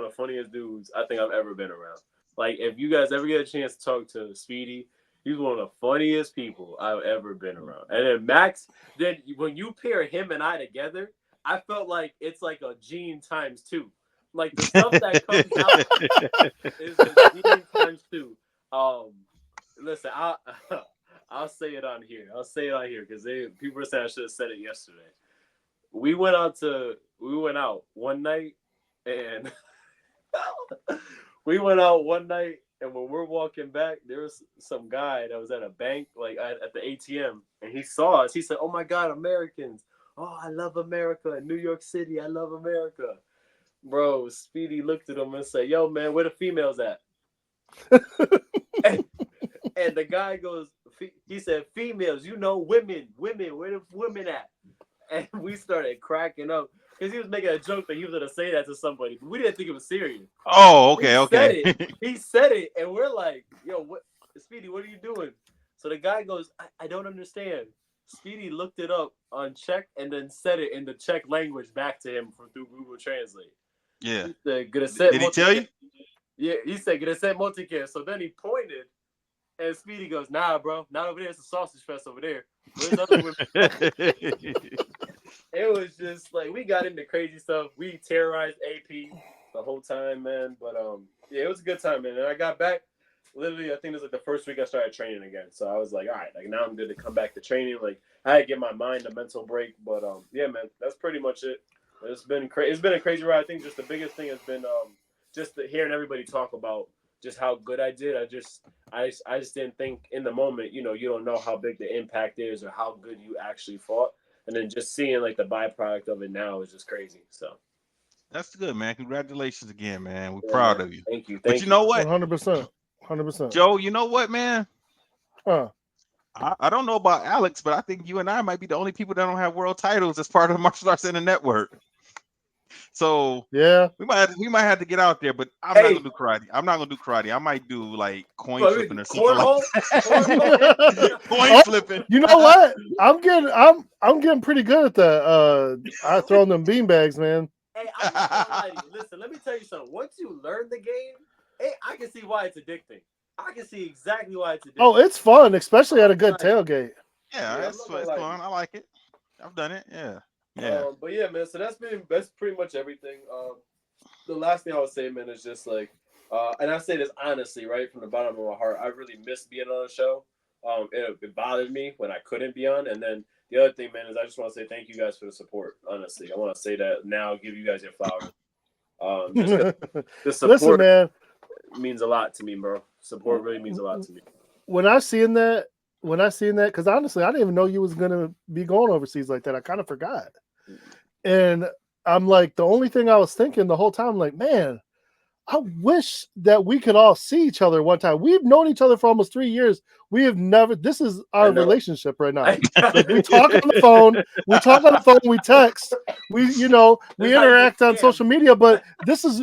of the funniest dudes I think I've ever been around. Like, if you guys ever get a chance to talk to Speedy, he's one of the funniest people I've ever been around. And then Max, then when you pair him and I together, I felt like it's like a Gene times 2. Like the stuff that comes out is a Gene times 2. Listen, I'll say it on here. Because people are saying I should have said it yesterday. We went out one night and And when we're walking back, there was some guy that was at a bank, like at the ATM, and he saw us. He said, "Oh my God, Americans! Oh, I love America. In New York City, I love America." Bro, Speedy looked at him and said, "Yo, man, where the females at?" and the guy goes, he said, "Females, women, where the women at?" And we started cracking up because he was making a joke that he was gonna say that to somebody. But we didn't think it was serious. Oh, okay. He said it, and we're like, "Yo, what, Speedy? What are you doing?" So the guy goes, I don't understand." Speedy looked it up on Czech and then said it in the Czech language back to him through Google Translate. Yeah. He said, did he tell you? Yeah, he said, "Graset multicare." So then he pointed, and Speedy goes, "Nah, bro, not over there. It's a sausage fest over there. Where's other women?" It was just like we got into crazy stuff. We terrorized AP the whole time, man. But yeah, it was a good time, man. And I got back. Literally, I think it was like the first week I started training again. So I was like, all right, like now I'm good to come back to training. Like I had to give my mind a mental break. But yeah, man, that's pretty much it. It's been crazy. It's been a crazy ride. I think just the biggest thing has been just hearing everybody talk about just how good I did. I just didn't think in the moment, you don't know how big the impact is or how good you actually fought. And then just seeing like the byproduct of it now is just crazy. So that's good, man. Congratulations again, man. We're yeah, proud man. of you. Thank you. But you know what? 100%. 100%. Joe, you know what, man? Huh. I don't know about Alex, but I think you and I might be the only people that don't have world titles as part of the Martial Arts Center Network. So yeah, we might have to get out there, but I'm not gonna do karate. I'm not gonna do karate. I might do like coin flipping or something like coin flipping. You know what? I'm getting pretty good at that. I throwing them beanbags, man. Hey, I'm not gonna lie to you. Listen, let me tell you something. Once you learn the game, I can see why it's addicting. I can see exactly why it's addicting. Oh, it's fun, especially at a good tailgate. Yeah, it's fun. I like it. I've done it. Yeah. But yeah, man. So that's pretty much everything. The last thing I would say, man, is just like, and I say this honestly, right from the bottom of my heart. I really missed being on the show. It bothered me when I couldn't be on, and then the other thing, man, is I just want to say thank you guys for the support. Honestly, I want to say that now. Give you guys your flowers. The support, listen, man, means a lot to me, bro. Support really means a lot to me. When I seen that, because honestly, I didn't even know you was gonna be going overseas like that. I kind of forgot, and I'm like, the only thing I was thinking the whole time, like, man, I wish that we could all see each other one time. We've known each other for almost 3 years. We have never. This is our relationship right now. Like, we talk on the phone. We text. We interact on social media. But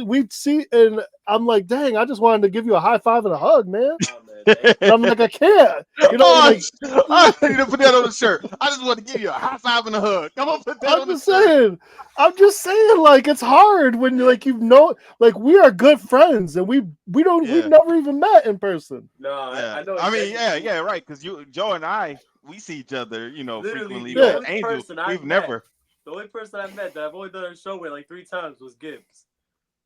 we see, and I'm like, dang, I just wanted to give you a high five and a hug, man. Oh, man, and I'm like, I can't. I need to put that on the shirt. I just want to give you a high five and a hug. Come on, put that on the shirt. I'm just saying, like, it's hard when like we are good friends and we've never even met in person. No, I know. I mean, yeah, right. Because Joe and I, we see each other, frequently. The only person I met that I've only done a show with like 3 times was Gibbs,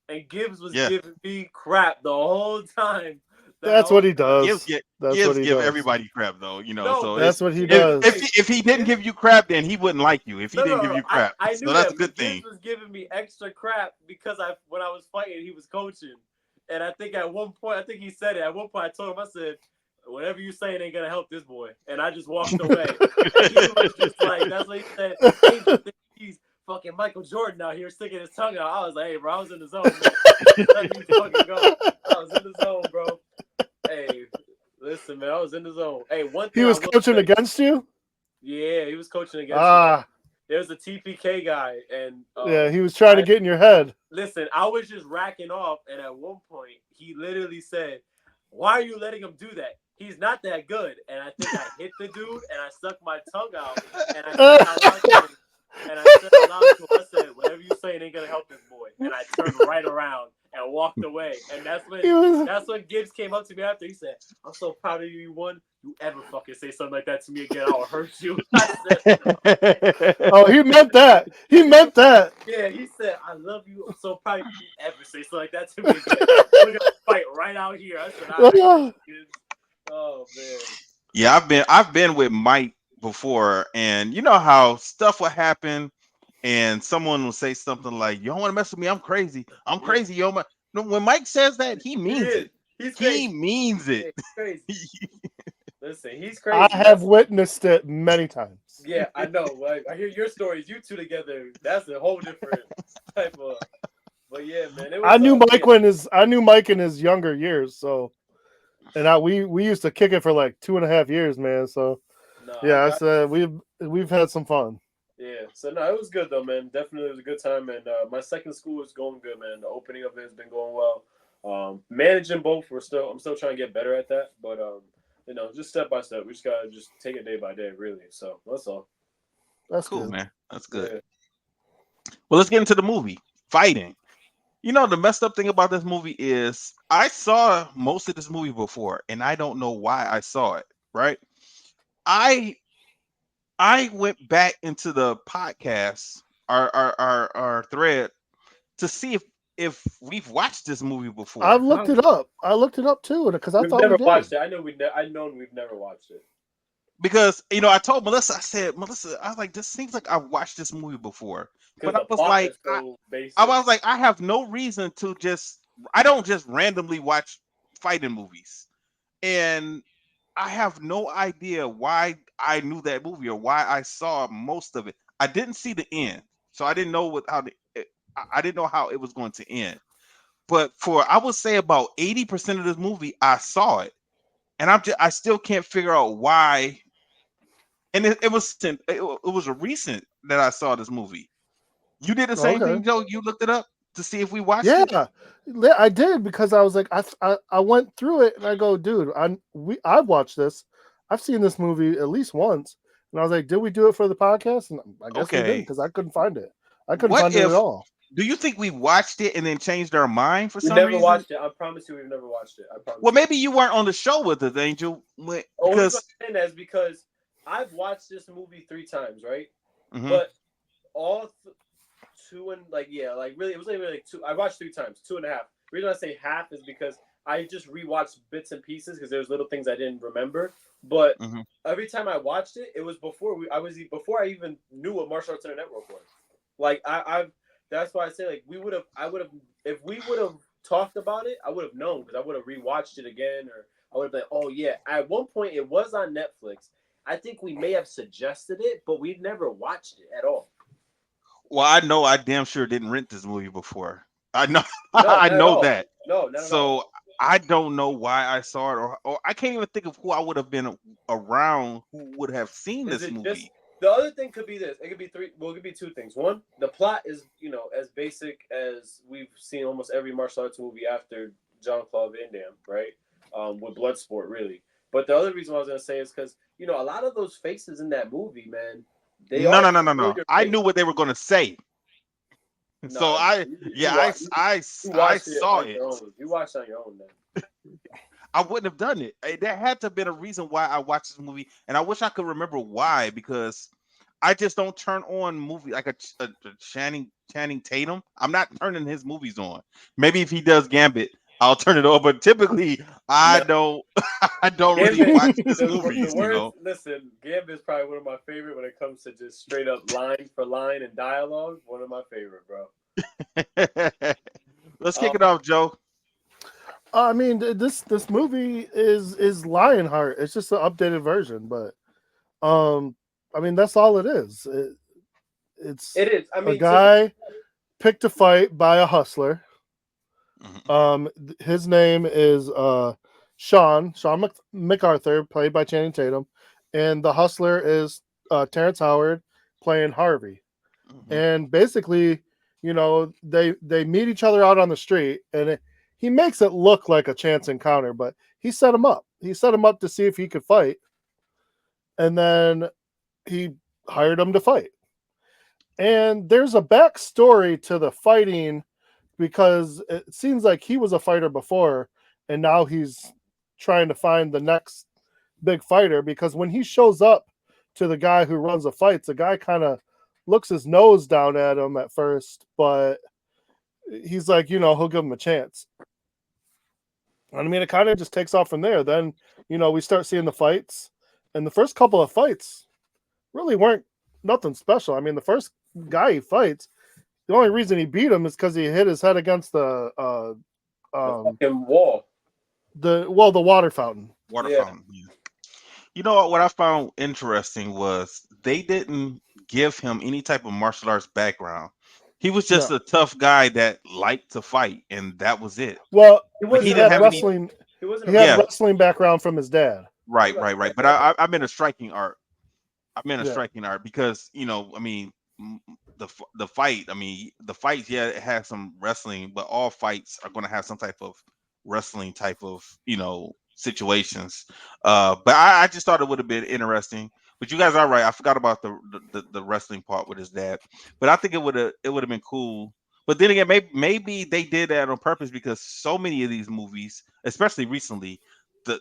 and Gibbs was giving me crap the whole time. That's what he does. Gives everybody crap though, so that's what he does. If he didn't give you crap, then he wouldn't like you. If he didn't give you crap, I so that's a good thing. Gibbs was giving me extra crap because when I was fighting, he was coaching, and I think at one point, he said it. At one point, I told him, I said, "Whatever you saying ain't gonna help this boy," and I just walked away. And he was just like, that's what he said. He's fucking Michael Jordan out here sticking his tongue out. I was like, hey, bro, I was in the zone. Let me fucking go. I was in the zone, bro. Hey, listen, man, I was in the zone. Hey, one thing he was coaching against you? Yeah, he was coaching against me. There's a TPK guy, and he was trying to get in your head. Listen, I was just racking off, and at one point, he literally said, "Why are you letting him do that? He's not that good." And I think I hit the dude, and I stuck my tongue out, and I said out loud to him, I said, "Whatever you saying ain't gonna help this boy." And I turned right around and walked away. And that's when Gibbs came up to me after. He said, "I'm so proud of you. You won. You ever fucking say something like that to me again, I'll hurt you." I said, oh, he meant that. Yeah, he said, "I love you. I'm so proud of you. Ever say something like that to me again. We're gonna fight right out here." I said, "Oh man." Yeah, I've been with Mike before, and you know how stuff will happen, and someone will say something like, "You don't want to mess with me. I'm crazy. I'm crazy, yo." When Mike says that, he means it. He's He crazy. means Yeah, it. he's crazy. Listen, he's I crazy. have witnessed it many times. Yeah, I know. Like, I hear your stories. You two together, that's a whole different type of. But yeah, man, it was. I knew Mike in his younger years, so and we used to kick it for like 2.5 years, man. So No, I yeah, got. we've had some fun. Yeah, so no, it was good though, man. Definitely, it was a good time, and my second school is going good, man. The opening of it has been going well. Managing both, I'm still trying to get better at that, but just step by step. We just gotta just take it day by day, really. So that's all. That's Cool, good. man. That's good. Yeah. Well, let's get into the movie. Fighting. You know, the messed up thing about this movie is I saw most of this movie before, and I don't know why I saw it. Right? I I went back into the podcast, our thread, to see if we've watched this movie before. I've looked it up. I looked it up too, because I We've thought we never did. watched it. I know I known we've never watched it. Because I told Melissa, I said, Melissa, I was like, this seems like I've watched this movie before. Because But I the was plot like, is so basic. I was like, I have no reason to I don't just randomly watch fighting movies. And I have no idea why I knew that movie or why I saw most of it. I didn't see the end, so I didn't know I didn't know how it was going to end. But for I would say about 80% of this movie, I saw it, and I still can't figure out why. And it was a recent that I saw this movie. You did the same Okay. thing, Joe. You looked it up to see if we watched it. Yeah, I did, because I was like, I went through it and I go, dude, I've watched this. I've seen this movie at least once, and I was like, did we do it for the podcast? And I guess we didn't, Okay. because I couldn't find it. I couldn't What find it at if? all. Do you think we watched it and then changed our mind for We some never reason? watched it. I promise you, we've never watched it. I promise. Well, maybe you weren't on the show with us, Angel. Because Because I'm saying that is because I've watched this movie 3 times, right? Mhm. But all two and really, it was like two. I watched 3 times, 2.5. The reason I say half is because I just rewatched bits and pieces because there's little things I didn't remember. But Mhm. every time I watched it, it was before I even knew what Martial Arts Center Network was. Like I've that's why I say like I would have if we would have talked about it, I would have known because I would have rewatched it again, or I would have been oh yeah. At one point, it was on Netflix. I think we may have suggested it, but we've never watched it at all. well, I know I damn sure didn't rent this movie before. I know No, I not at know all. that. No, not at all. So I don't know why I saw it, or I can't even think of who I would have been around who would have seen Is this it just movie. the other thing could be this? It could be three. Well, it could be two things. One, the plot is as basic as we've seen almost every martial arts movie after Jean-Claude Van Damme, right? With Bloodsport, really. But the other reason I was gonna say is because a lot of those faces in that movie, man, they No, are no, no, no, no. familiar I faces. knew what they were going to say. So No, I you watched it saw on it. your own. You watched it on your own, man. I wouldn't have done it. There had to have been a reason why I watched this movie, and I wish I could remember why. Because I just don't turn on movie like a Channing Tatum. I'm not turning his movies on. Maybe if he does Gambit, I'll turn it on. But typically, I No. don't. I don't really Gambit, watch his the movies. words. Listen, Gambit is probably one of my favorite when it comes to just straight up line for line and dialogue. One of my favorite, bro. Let's kick it off, Joe. I mean, this movie is Lionheart. It's just an updated version, but I mean that's all it is. It is. I a mean, guy picked a fight by a hustler. Mhm. His name is Sean MacArthur, played by Channing Tatum, and the hustler is Terrence Howard, playing Harvey. Mhm. And basically, they meet each other out on the street, and he makes it look like a chance encounter, but he set him up. He set him up to see if he could fight, and then he hired him to fight. And there's a backstory to the fighting, because it seems like he was a fighter before, and now he's trying to find the next big fighter. Because when he shows up to the guy who runs the fights, the guy kind of looks his nose down at him at first, but he's like, he'll give him a chance. I mean, it kind of just takes off from there. Then, we start seeing the fights, and the first couple of fights really weren't nothing special. I mean, the first guy he fights, the only reason he beat him is because he hit his head against the fucking wall. The water fountain. Water Yeah. fountain. Yeah. You know what I found interesting was they didn't give him any type of martial arts background. He was just No. a tough guy that liked to fight, and that was it. Well, He Like he he wasn't a didn't had have any. wrestler. wrestling. He wasn't a He had Yeah, wrestler. wrestling background from his dad. right. But I meant a striking art. I meant a Yeah. striking art because I mean, the fight. I mean, the fights. Yeah, it has some wrestling, but all fights are going to have some type of wrestling type of situations. But I just thought it would have been interesting. But you guys are right. I forgot about the wrestling part with his dad. But I think it would have been cool. But then again, maybe they did that on purpose because so many of these movies, especially recently, the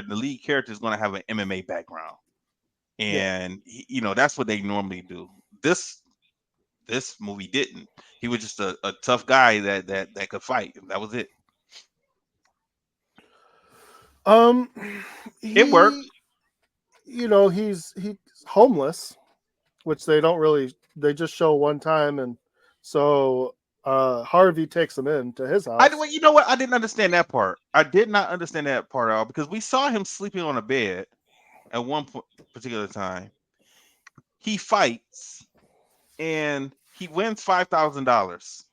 lead character is going to have an MMA background, Yeah. and that's what they normally do. This movie didn't. He was just a tough guy that could fight. That was it. Um, It worked. he, he's homeless, which they don't really. They just show one time, and so Harvey takes him in to his house. Well, you know what? I didn't understand that part. I did not understand that part at all because we saw him sleeping on a bed at one particular time. He fights and he wins $5,000,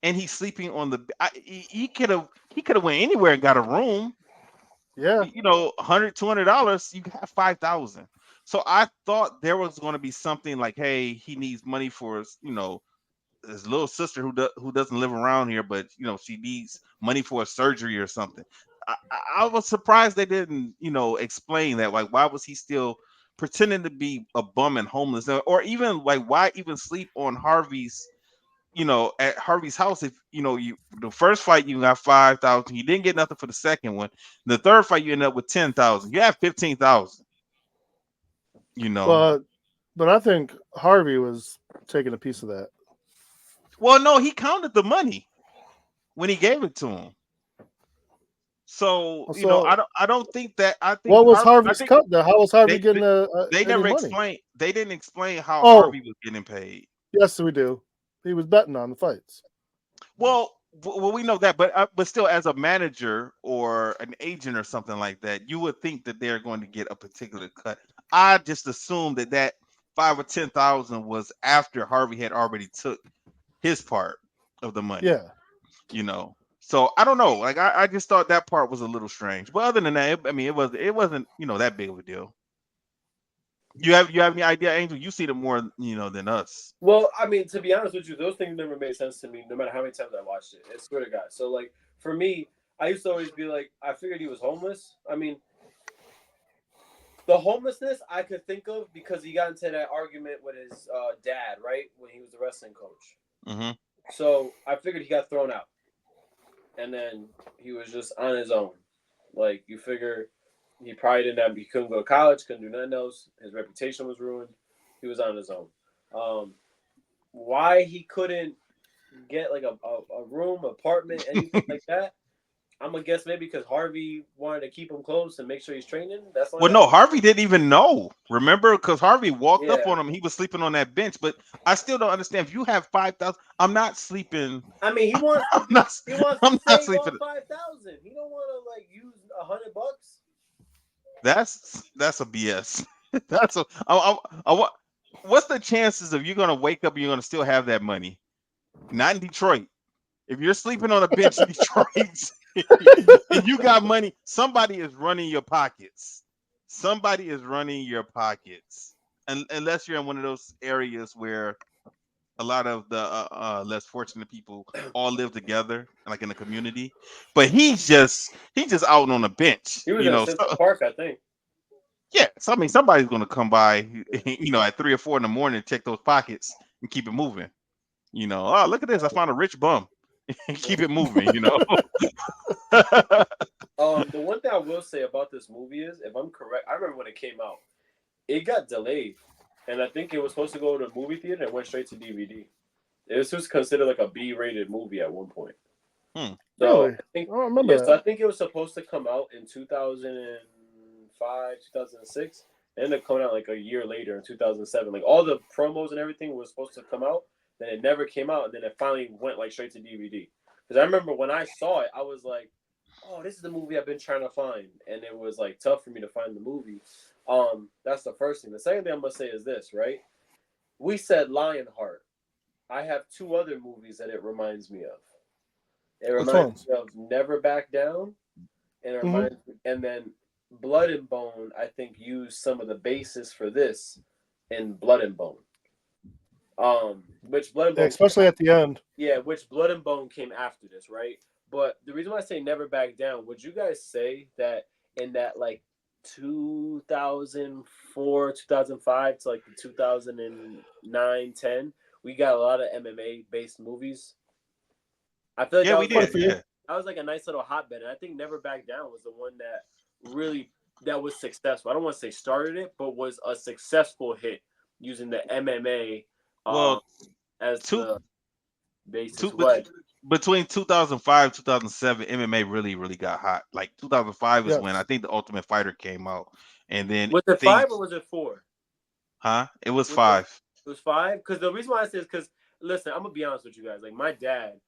and he's sleeping on the. He could have went anywhere and got a room. Yeah. 100 $200, you have 5,000. So I thought there was going to be something like, hey, he needs money for his little sister who doesn't live around here, but she needs money for a surgery or something. I was surprised they didn't explain that. Like, why was he still pretending to be a bum and homeless, or even like why even sleep on Harvey's at Harvey's house? If you the first fight you got 5,000, you didn't get nothing for the second one. The third fight you end up with 10,000. You have 15,000. But I think Harvey was taking a piece of that. Well, no, he counted the money when he gave it to him. So So I don't think that. I think what was Harvey. I Harvey's think cut there? How was Harvey they getting they any never money? explained. They didn't explain how Oh, Harvey was getting paid. yes, we do. He was betting on the fights. Well, we know that, but still, as a manager or an agent or something like that, you would think that they're going to get a particular cut. I just assumed that 5 or 10,000 was after Harvey had already took his part of the money. Yeah. So I don't know. Like I just thought that part was a little strange. But other than that, I mean, it wasn't that big of a deal. You have any idea, Angel? You see it more than us. Well, I mean, to be honest with you, those things never made sense to me, no matter how many times I watched it. I swear to God. So, like, for me, I used to always be like, I figured he was homeless. I mean, the homelessness I could think of because he got into that argument with his dad, right, when he was the wrestling coach. Mm-hmm. So I figured he got thrown out, and then he was just on his own. Like, you figure he probably didn't have, he couldn't go to college, couldn't do nothing else. His reputation was ruined. He was on his own. Why he couldn't get like a room, apartment, anything like that? I'm gonna guess maybe because Harvey wanted to keep him close and make sure he's training. That's why. Well, no, Harvey didn't even know. Remember, because Harvey walked up Yeah. on him. He was sleeping on that bench. But I still don't understand. If you have 5,000, I'm not sleeping. I mean, he wants I'm not. he wants I'm to not save sleeping. on 5,000. He don't want to like use $100. That's a BS. That's a. I want. What's the chances of you're gonna wake up and you're gonna still have that money? Not in Detroit. If you're sleeping on a bench in Detroit and you got money, somebody is running your pockets. Somebody is running your pockets. And unless you're in one of those areas where a lot of the less fortunate people all live together, like in a community. But he's just out on a bench, He was in Central Park, I think. Yeah, so I mean, somebody's gonna come by, at 3 or 4 in the morning, check those pockets and keep it moving. Oh, look at this! I found a rich bum. Keep it moving. The one thing I will say about this movie is, if I'm correct, I remember when it came out, it got delayed, and I think it was supposed to go to the movie theater and went straight to DVD. It was just considered like a B-rated movie at one point. So Really? I don't remember that. So I think it was supposed to come out in 2005, 2006. It ended up coming out like a year later in 2007. Like all the promos and everything was supposed to come out, then it never came out, and then it finally went like straight to DVD. Because I remember when I saw it, I was like, oh, this is the movie I've been trying to find, and it was like tough for me to find the movie. That's the first thing. The second thing I'm gonna say is this, right? We said Lionheart. I have two other movies that it reminds me of. It Which reminds ones? me of Never Back Down, and it Mhm. reminds me, and then Blood and Bone. I think used some of the basis for this in Blood and Bone. Which Blood and Yeah, Bone came especially at the end. Yeah, which Blood and Bone came after this, right? But the reason why I say Never Back Down, would you guys say that in that like 2004, 2005 to like the 2009, 10, we got a lot of MMA based movies? I feel like Yeah, that we was like did. Yeah. that was like a nice little hotbed, and I think Never Back Down was the one that really that was successful. I don't want to say started it, but was a successful hit using the MMA Well, as two the basis. two Go ahead. between 2005 2007, MMA really got hot. Like 2005 is when I Yes. think the Ultimate Fighter came out, and then Was it things, five or was it four? huh? It was Was it? 5. It was five. Because the reason why I say is because listen, I'm gonna be honest with you guys. Like my dad,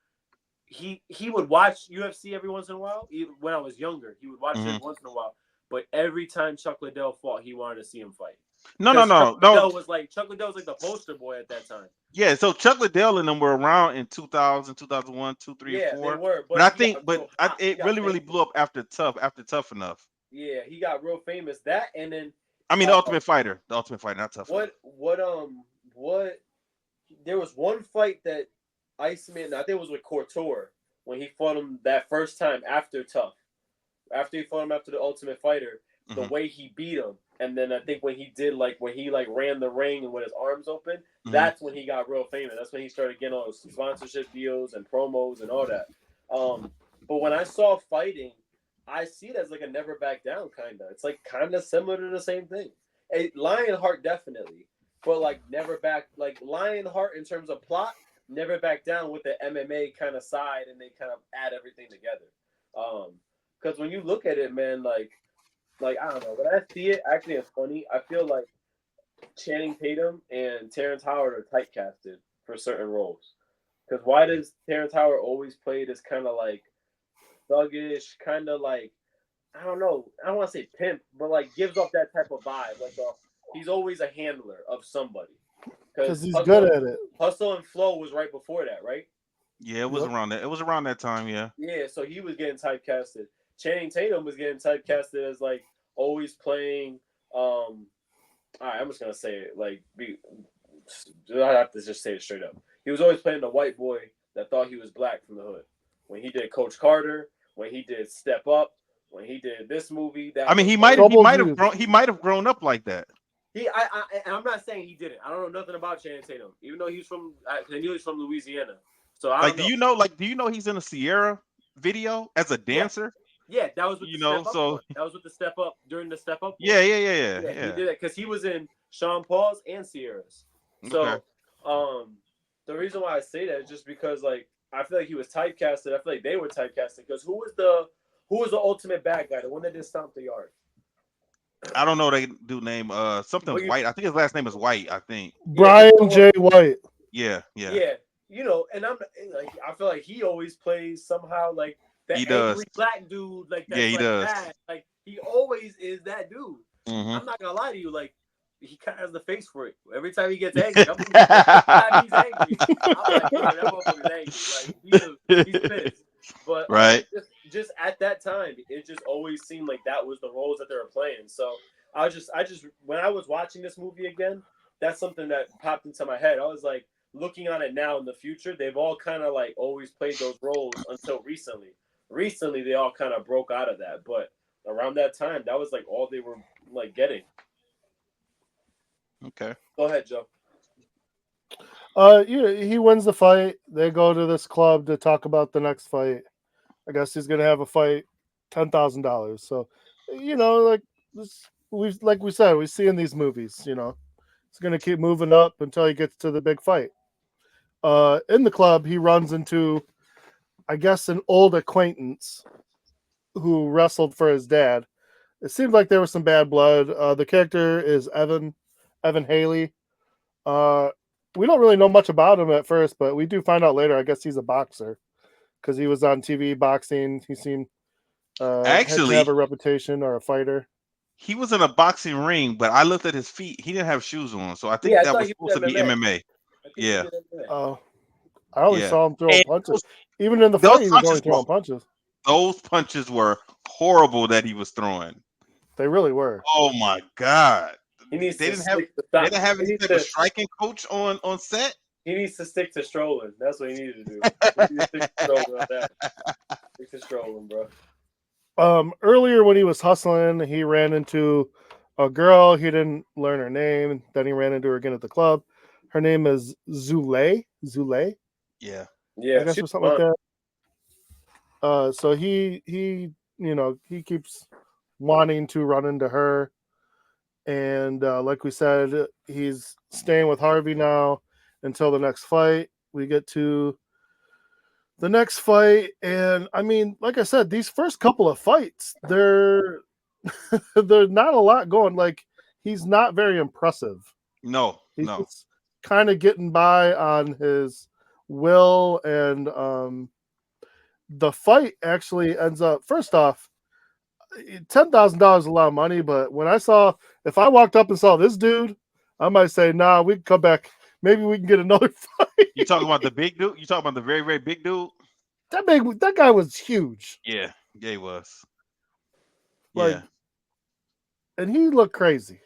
he would watch UFC every once in a while. When I was younger, he would watch it Hmm. every once in a while. But every time Chuck Liddell fought, he wanted to see him fight. No, no, Because no, no. Chuck Liddell was like the poster boy at that time. Yeah, so Chuck Liddell and them were around in 2000, 2001, 2, 3, and Yeah, they 4. were. But But I he got think, real hot. He it got really famous. blew up after Tough Enough. Yeah, he got real famous. That and then I mean, uh, The Ultimate Fighter, not Tough Enough. what there was one fight that Iceman, I think it was with Couture, when he fought him that first time after Tough. After he fought him after the Ultimate Fighter, the Hmm. way he beat him, and then I think when he did when he ran the ring and with his arms open, Hmm. that's when he got real famous. That's when he started getting all those sponsorship deals and promos and all that. But when I saw fighting, I see it as like a Never Back Down kind of. It's like kind of similar to the same thing. Lionheart definitely, but like Never Back, like Lionheart in terms of plot, Never Back Down with the MMA kind of side, and they kind of add everything together. Because when you look at it, man, like I don't know, when I see it, actually, it's funny. I feel like Channing Tatum and Terrence Howard are typecasted for certain roles. Because why does Terrence Howard always play this kind of like thuggish, kind of like I don't know, I don't want to say pimp, but like gives off that type of vibe. He's always a handler of somebody. Because Because he's good at it. Hustle and Flow was right before that, right? Yeah, it was Yep. around that. It was around that time. Yeah. Yeah, so he was getting typecasted. Channing Tatum was getting typecasted as like always playing. All right, I'm just gonna say it. I have to just say it straight up. He was always playing the white boy that thought he was black from the hood. When he did Coach Carter, when he did Step Up, when he did this movie, that I mean, was he Troubled might have youth. grown up like that. and I'm not saying he didn't. I don't know nothing about Channing Tatum, even though he's from. I knew he's from Louisiana, so I Like, don't know. do you know he's in a Sierra video as a Yeah, dancer? yeah, that was with the Step Up So one. That was with the Step Up during the Step Up one. Yeah, he yeah. did it because he was in Sean Paul's and Sierra's. Okay. So, the reason why I say that is just because like I feel like he was typecasted. I feel like they were typecasted because who was the ultimate bad guy, the one that did stomp the yard? I don't know. They do name something But you, White. I think his last name is White. I think. yeah, Brian J. White. Yeah. yeah, and I'm like I feel like he always plays somehow like the He does. angry black dude, like Yeah, that's he like does. bad. Like he always is that dude. Hmm. I'm not gonna lie to you, like he kind of has the face for it. Every time he gets angry, every time he's angry, I'm like, bro, that motherfucker's angry. Like he's pissed. But Right. just at that time, it just always seemed like that was the roles that they were playing. So I just when I was watching this movie again, that's something that popped into my head. I was like looking on it now in the future, they've all kind of like always played those roles until recently. Recently, they all kind of broke out of that, but around that time, that was like all they were like getting. Okay. Go ahead, Joe. He wins the fight. They go to this club to talk about the next fight. I guess he's gonna have a fight, $10,000. So, like we said, we see in these movies. He's gonna keep moving up until he gets to the big fight. In the club, he runs into, I guess, an old acquaintance who wrestled for his dad. It seemed like there was some bad blood. The character is Evan Haley. Uh, we don't really know much about him at first, but we do find out later. I guess he's a boxer because he was on TV boxing. He seemed Had to Actually, have a reputation or a fighter. he was in a boxing ring, but I looked at his feet. He didn't have shoes on, so I think Yeah, I that thought was he supposed was to be MMA. MMA. I think he Yeah, did MMA. Oh, I only yeah. saw him throwing And punches. Even in the those fight, he was only punches were throwing punches. those punches were horrible that he was throwing. They really were. Oh my god! He needs They to didn't have stick to they stop. didn't have any type of striking coach on set. He needs to stick to strolling. That's what he needs to do. He needs to stick to strolling on that. Stick to strolling, bro. Earlier when he was hustling, he ran into a girl. He didn't learn her name. Then he ran into her again at the club. Her name is Zule. Zule, Yeah, Yeah, I guess, she's or something like fun. that. So he he keeps wanting to run into her, and like we said, he's staying with Harvey now until the next fight. We get to the next fight, and I mean, like I said, these first couple of fights, they're there's not a lot going. Like, he's not very impressive. no, He's no. just kind of getting by on his will, and the fight actually ends up, first off, $10,000 is a lot of money, but if I walked up and saw this dude, I might say, nah, we can come back. Maybe we can get another fight. You talking about the big dude? You talking about the very very big dude? That guy was huge. Yeah, yeah, he was. Like, Yeah. and he looked crazy.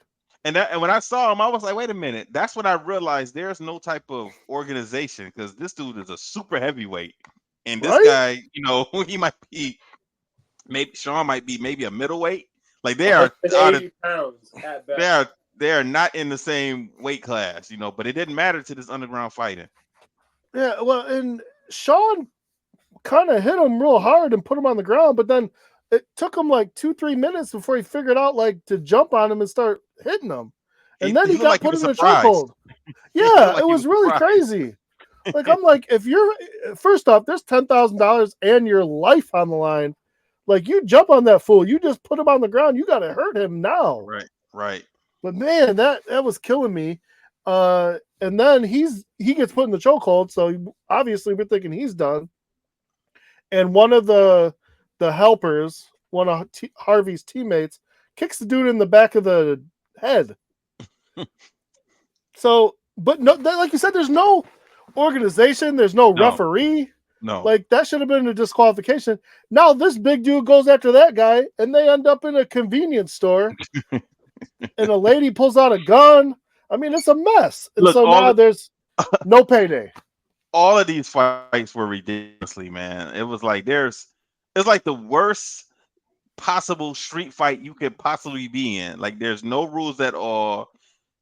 And when I saw him, I was like, wait a minute. That's when I realized there's no type of organization because this dude is a super heavyweight, and this Right? guy, he might be maybe Sean might be maybe a middleweight. Like they are out of 180 pounds at they best. are not in the same weight class, but it didn't matter to this underground fighting. Yeah, well, and Sean kind of hit him real hard and put him on the ground, but then it took him like 2-3 minutes before he figured out like to jump on him and start hitting him. And then he looked got like he put was in a surprised. chokehold. He looked Yeah, like it he was really surprised. crazy. Like, I'm like, if you're first off, there's $10,000 and your life on the line. Like, you jump on that fool, you just put him on the ground, you gotta hurt him now. Right. But man, that was killing me. And then he gets put in the chokehold, so obviously we're thinking he's done. And one of the helpers, one of Harvey's teammates, kicks the dude in the back of the head. So, but no, like you said, there's no organization, there's no referee. No. Like, that should have been a disqualification. Now this big dude goes after that guy, and they end up in a convenience store, and a lady pulls out a gun. I mean, it's a mess. And Look, so now there's no payday. All of these fights were ridiculously, man. It was like it's like the worst possible street fight you could possibly be in. Like, there's no rules at all.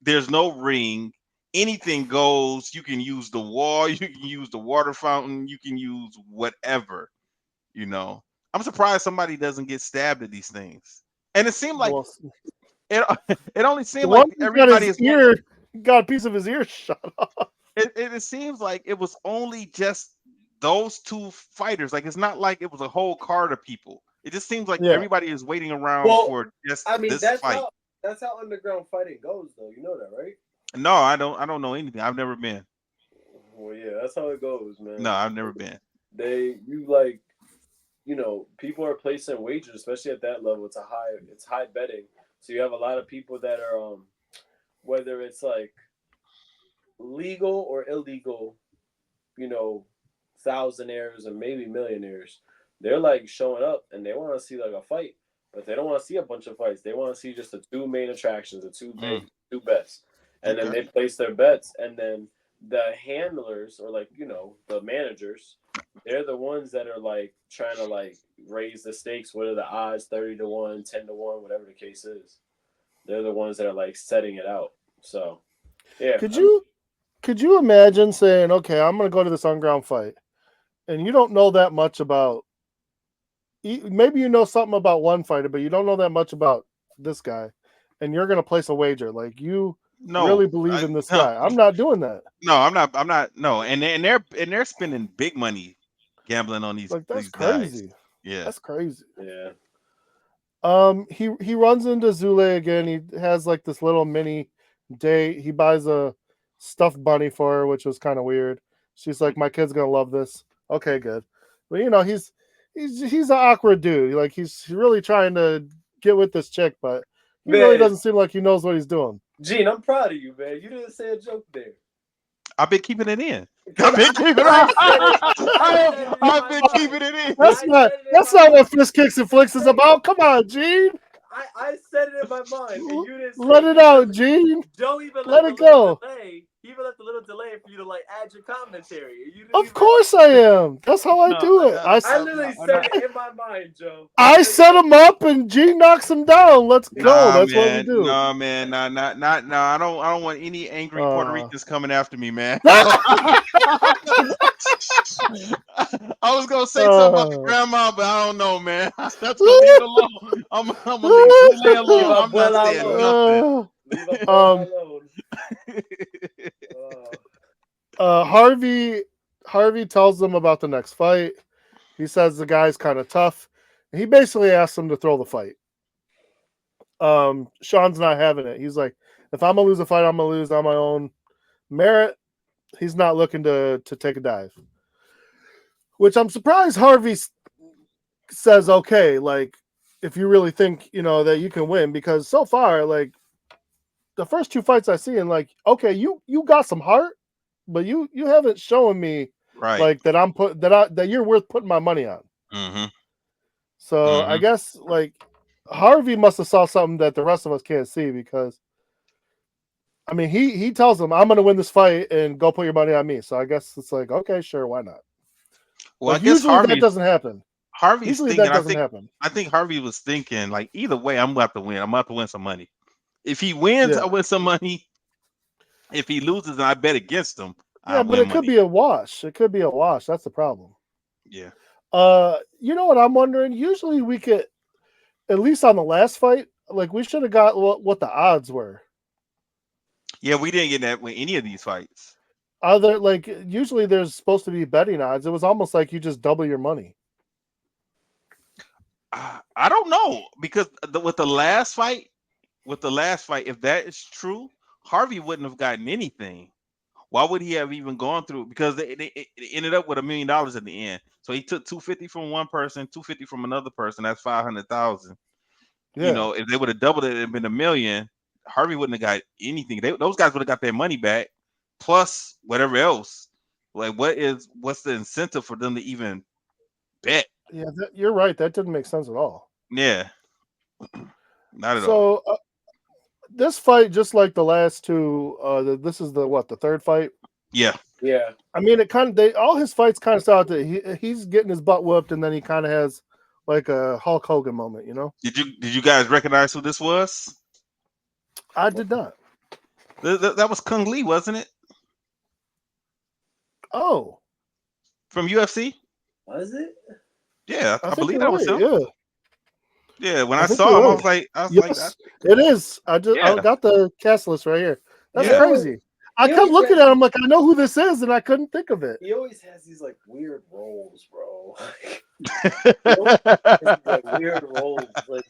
There's no ring. Anything goes. You can use the wall. You can use the water fountain. You can use whatever. I'm surprised somebody doesn't get stabbed at these things. And it seemed like it only seemed like everybody got a piece of his ear shot off. It seems like it was only just those two fighters. Like, it's not like it was a whole card of people. It just seems like everybody is waiting around for just this fight. That's how underground fighting goes, though. You know that, right? No, I don't know anything. I've never been. Well, yeah, that's how it goes, man. No, I've never been. People are placing wagers, especially at that level. It's high betting. So you have a lot of people that are whether it's like legal or illegal, thousandaires and maybe millionaires, they're like showing up and they want to see like a fight, but they don't want to see a bunch of fights. They want to see just the two main attractions, the two bets. And then they place their bets, and then the handlers or the managers, they're the ones that are like trying to like raise the stakes. What are the odds? 30-1, 10-1, whatever the case is. They're the ones that are like setting it out. So, yeah. Could you imagine saying, okay, I'm going to go to this underground fight, and you don't know that much about, maybe you know something about one fighter, but you don't know that much about this guy, and you're going to place a wager. Like, you really believe in this guy. I'm not doing that. No, I'm not. No, and they're spending big money gambling on these. Like, that's these crazy. Guys. Yeah, that's crazy. Yeah. He runs into Zule again. He has like this little mini date. He buys a stuffed bunny for her, which was kind of weird. She's like, my kid's gonna love this. Okay, good. But he's an awkward dude. Like he's really trying to get with this chick, but he Man. really doesn't seem like he knows what he's doing. Gene, I'm proud of you, man. You didn't say a joke there. I've been keeping it in. I've been keeping it in. That's not what Fist Kicks and Flicks is about. Come on, Gene. I said it in my mind, and you didn't say let it out, Gene. Don't even let it go. Delay. He even left a little delay for you to like add your commentary. Of course I am. That's how I do it. I literally said it in my mind, Joe. I set him up and Gene knocks him down. Let's go. That's man. what we do. No, man. No. I don't want any angry Puerto Ricans coming after me, man. I was gonna say something about the grandma, but I don't know, man. That's gonna leave it alone. I'm gonna leave it alone. I'm not saying nothing. Leave alone. Harvey tells them about the next fight. He says the guy's kind of tough. He basically asks him to throw the fight. Sean's not having it. He's like, if I'm gonna lose a fight, I'm gonna lose on my own merit. He's not looking to take a dive. Which I'm surprised Harvey says, okay, like, if you really think, that you can win, because so far, like, the first two fights I see, and like, okay, you got some heart, but you haven't shown me like that that you're worth putting my money on. Mm-hmm. So I guess like Harvey must have saw something that the rest of us can't see, because I mean he tells him, I'm gonna win this fight and go put your money on me. So I guess it's like, okay, sure, why not? Well, like, I guess usually that doesn't happen. Harvey's usually thinking, that doesn't happen. I think Harvey was thinking, like, either way, I'm about to win. I'm about to win some money. If he wins, I win some money. If he loses and I bet against him, yeah, but it could be a wash. It could be a wash. That's the problem. Yeah. You know what I'm wondering? Usually we could, at least on the last fight, like we should have got what the odds were. Yeah, we didn't get that with any of these fights. Like usually there's supposed to be betting odds. It was almost like you just double your money. I don't know, because with the last fight, if that is true, Harvey wouldn't have gotten anything. Why would he have even gone through? Because it ended up with $1 million at the end. So he took $250 from one person, $250 from another person. That's $500,000. Yeah. If they would have doubled it and been $1 million, Harvey wouldn't have got anything. Those guys would have got their money back, plus whatever else. Like, what's the incentive for them to even bet? Yeah, you're right. That didn't make sense at all. Yeah, not at all. So this fight, just like the last two, this is the third fight. Yeah. I mean, all his fights kind of start that he's getting his butt whooped, and then he kind of has like a Hulk Hogan moment, Did you guys recognize who this was? I did not. That was Kung Lee, wasn't it? Oh, from UFC. Was it? Yeah, I believe that was him. Yeah, when I saw him, I was like, yes, it is. I got the cast list right here. That's crazy. I kept looking at him like, I know who this is, and I couldn't think of it. He always has these like weird roles, bro. Like weird roles. Like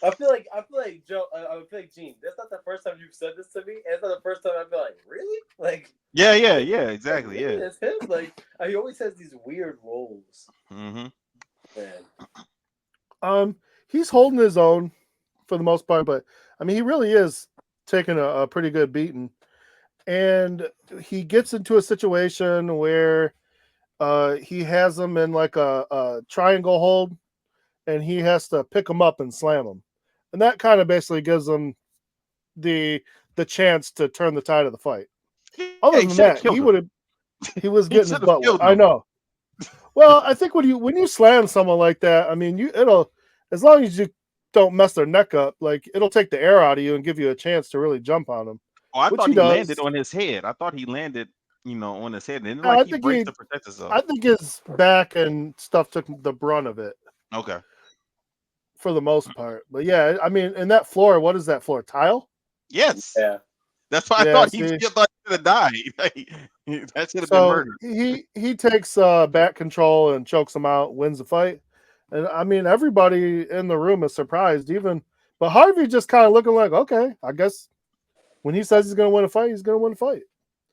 I feel like Joe. I feel like Gene. That's not the first time you've said this to me, and it's not the first time I feel like, really? Like yeah, exactly. Really? It's him. Like he always has these weird roles. Mm-hmm. Man. He's holding his own for the most part, but I mean, he really is taking a pretty good beating. And he gets into a situation where he has him in like a triangle hold, and he has to pick him up and slam him. And that kind of basically gives him the chance to turn the tide of the fight. Other than that, he was getting his butt whooped. I know. Well, I think when you slam someone like that, I mean, it'll, as long as you don't mess their neck up, like it'll take the air out of you and give you a chance to really jump on them. Oh, I thought he landed on his head. I thought he landed, on his head. And like he braced to protect himself. I think his back and stuff took the brunt of it. Okay. For the most part. But yeah, I mean, in that floor, what is that floor? Tile? Yes. Yeah. That's why I thought he should have died. That should have been murdered. He takes back control and chokes him out, wins the fight. And I mean, everybody in the room is surprised, but Harvey just kind of looking like, okay, I guess when he says he's going to win a fight, he's going to win a fight.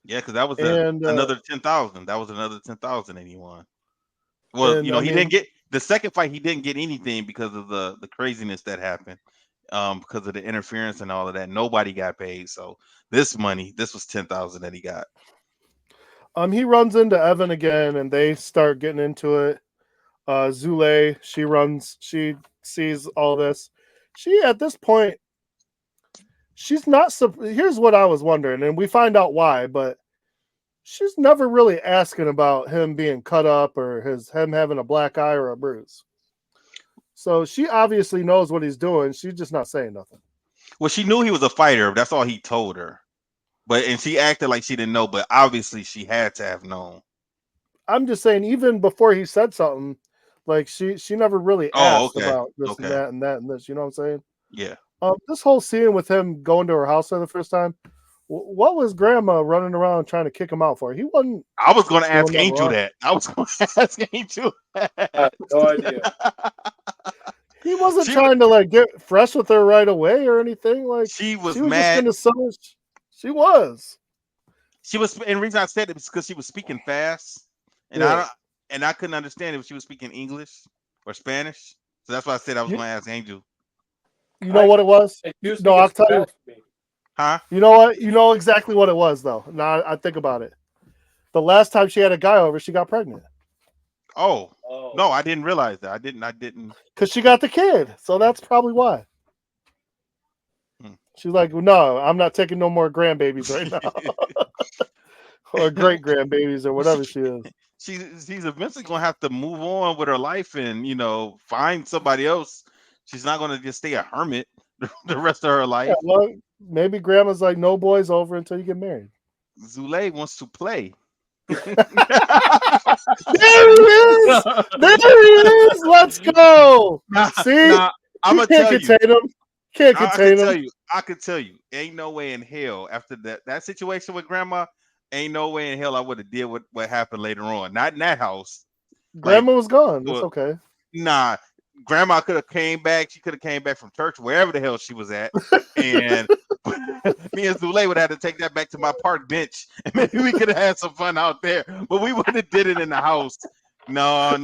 Yeah, because that was another 10,000. That was another 10,000 and he won. Well, he didn't get the second fight he didn't get anything because of the craziness that happened. Because of the interference and all of that, nobody got paid. So this was 10,000 that he got. He runs into Evan again, and they start getting into it. Zule, she sees all this. She at this point, she's not. Here's what I was wondering, and we find out why, but she's never really asking about him being cut up or him having a black eye or a bruise. So she obviously knows what he's doing. She's just not saying nothing. Well, she knew he was a fighter. That's all he told her. And she acted like she didn't know, but obviously she had to have known. I'm just saying, even before he said something, like she never really asked about this and that and that and this. You know what I'm saying? Yeah. This whole scene with him going to her house for the first time, what was Grandma running around trying to kick him out for? He wasn't. I was going to ask Angel that. I was going to ask Angel that. I have no idea. He wasn't trying to like get fresh with her right away or anything. Like she was mad. She was. And the reason I said it is because she was speaking fast, and I couldn't understand if she was speaking English or Spanish. So that's why I said I was going to ask Angel. You know what it was? No, I'll tell you. Huh? You know what? You know exactly what it was, though. Now I think about it. The last time she had a guy over, she got pregnant. Oh. No, I didn't realize that. I didn't. Because she got the kid, so that's probably why. She's like, no, I'm not taking no more grandbabies right now, or great grandbabies or whatever she is. She's eventually gonna have to move on with her life and find somebody else. She's not gonna just stay a hermit the rest of her life. Yeah, well, maybe Grandma's like, no boys over until you get married. Zule wants to play. There he is! There he is! Let's go! See? I'm gonna tell contain him. Can't contain him. I could tell you, ain't no way in hell after that situation with Grandma, ain't no way in hell I would have dealt with what happened later on. Not in that house. Grandma was gone. It's okay. Nah, Grandma could have came back. She could have came back from church, wherever the hell she was at, and me and Zule would have to take that back to my park bench, and maybe we could have had some fun out there. But we wouldn't have did it in the house. No,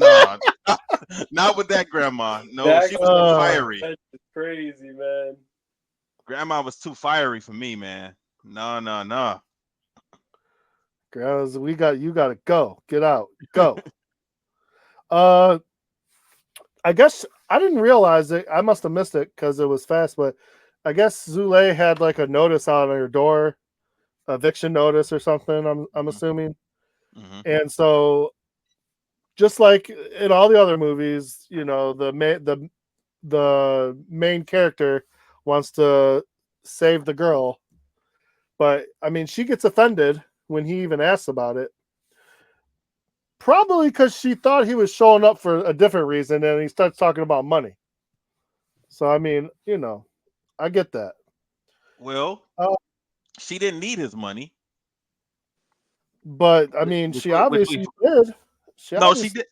not with that Grandma. No, she was too fiery. That's crazy, man. Grandma was too fiery for me, man. No. Girls, you gotta go. Get out. Go. I guess I didn't realize it. I must have missed it because it was fast, but I guess Zule had like a notice on her door, eviction notice or something, I'm assuming. Mm-hmm. And so just like in all the other movies, the main character wants to save the girl. But I mean, she gets offended when he even asks about it. Probably because she thought he was showing up for a different reason, and he starts talking about money. So, I mean, I get that. Well, she didn't need his money. But, I mean, she obviously did. She did.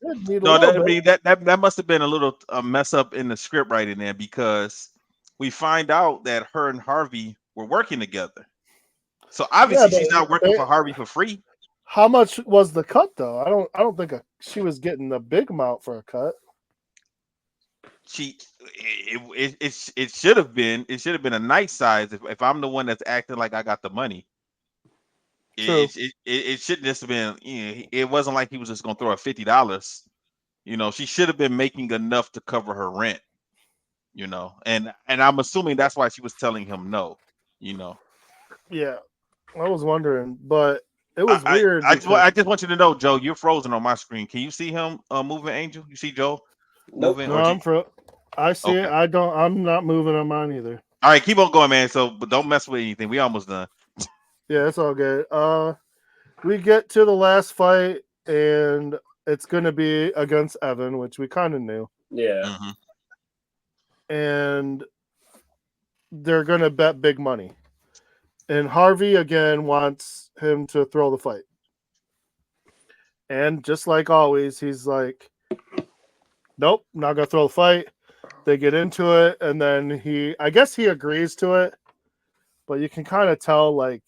That must have been a little mess up in the script writing there, because we find out that her and Harvey were working together. So, obviously, she's not working for Harvey for free. How much was the cut, though? I don't think she was getting a big amount for a cut. It should have been a nice size. If I'm the one that's acting like I got the money, it should just have been. It wasn't like he was just gonna throw her $50. She should have been making enough to cover her rent. And I'm assuming that's why she was telling him no. Yeah, I was wondering, but. It was weird. I just want you to know, Joe, you're frozen on my screen. Can you see him moving, Angel? You see Joe moving? No, I see it. I'm not moving on mine either. All right, keep on going, man. But don't mess with anything. We almost done. Yeah, it's all good. We get to the last fight, and it's going to be against Evan, which we kind of knew. Yeah. Mm-hmm. And they're going to bet big money. And Harvey, again, wants him to throw the fight. And just like always, he's like, nope, not going to throw the fight. They get into it, and then I guess he agrees to it, but you can kind of tell, like,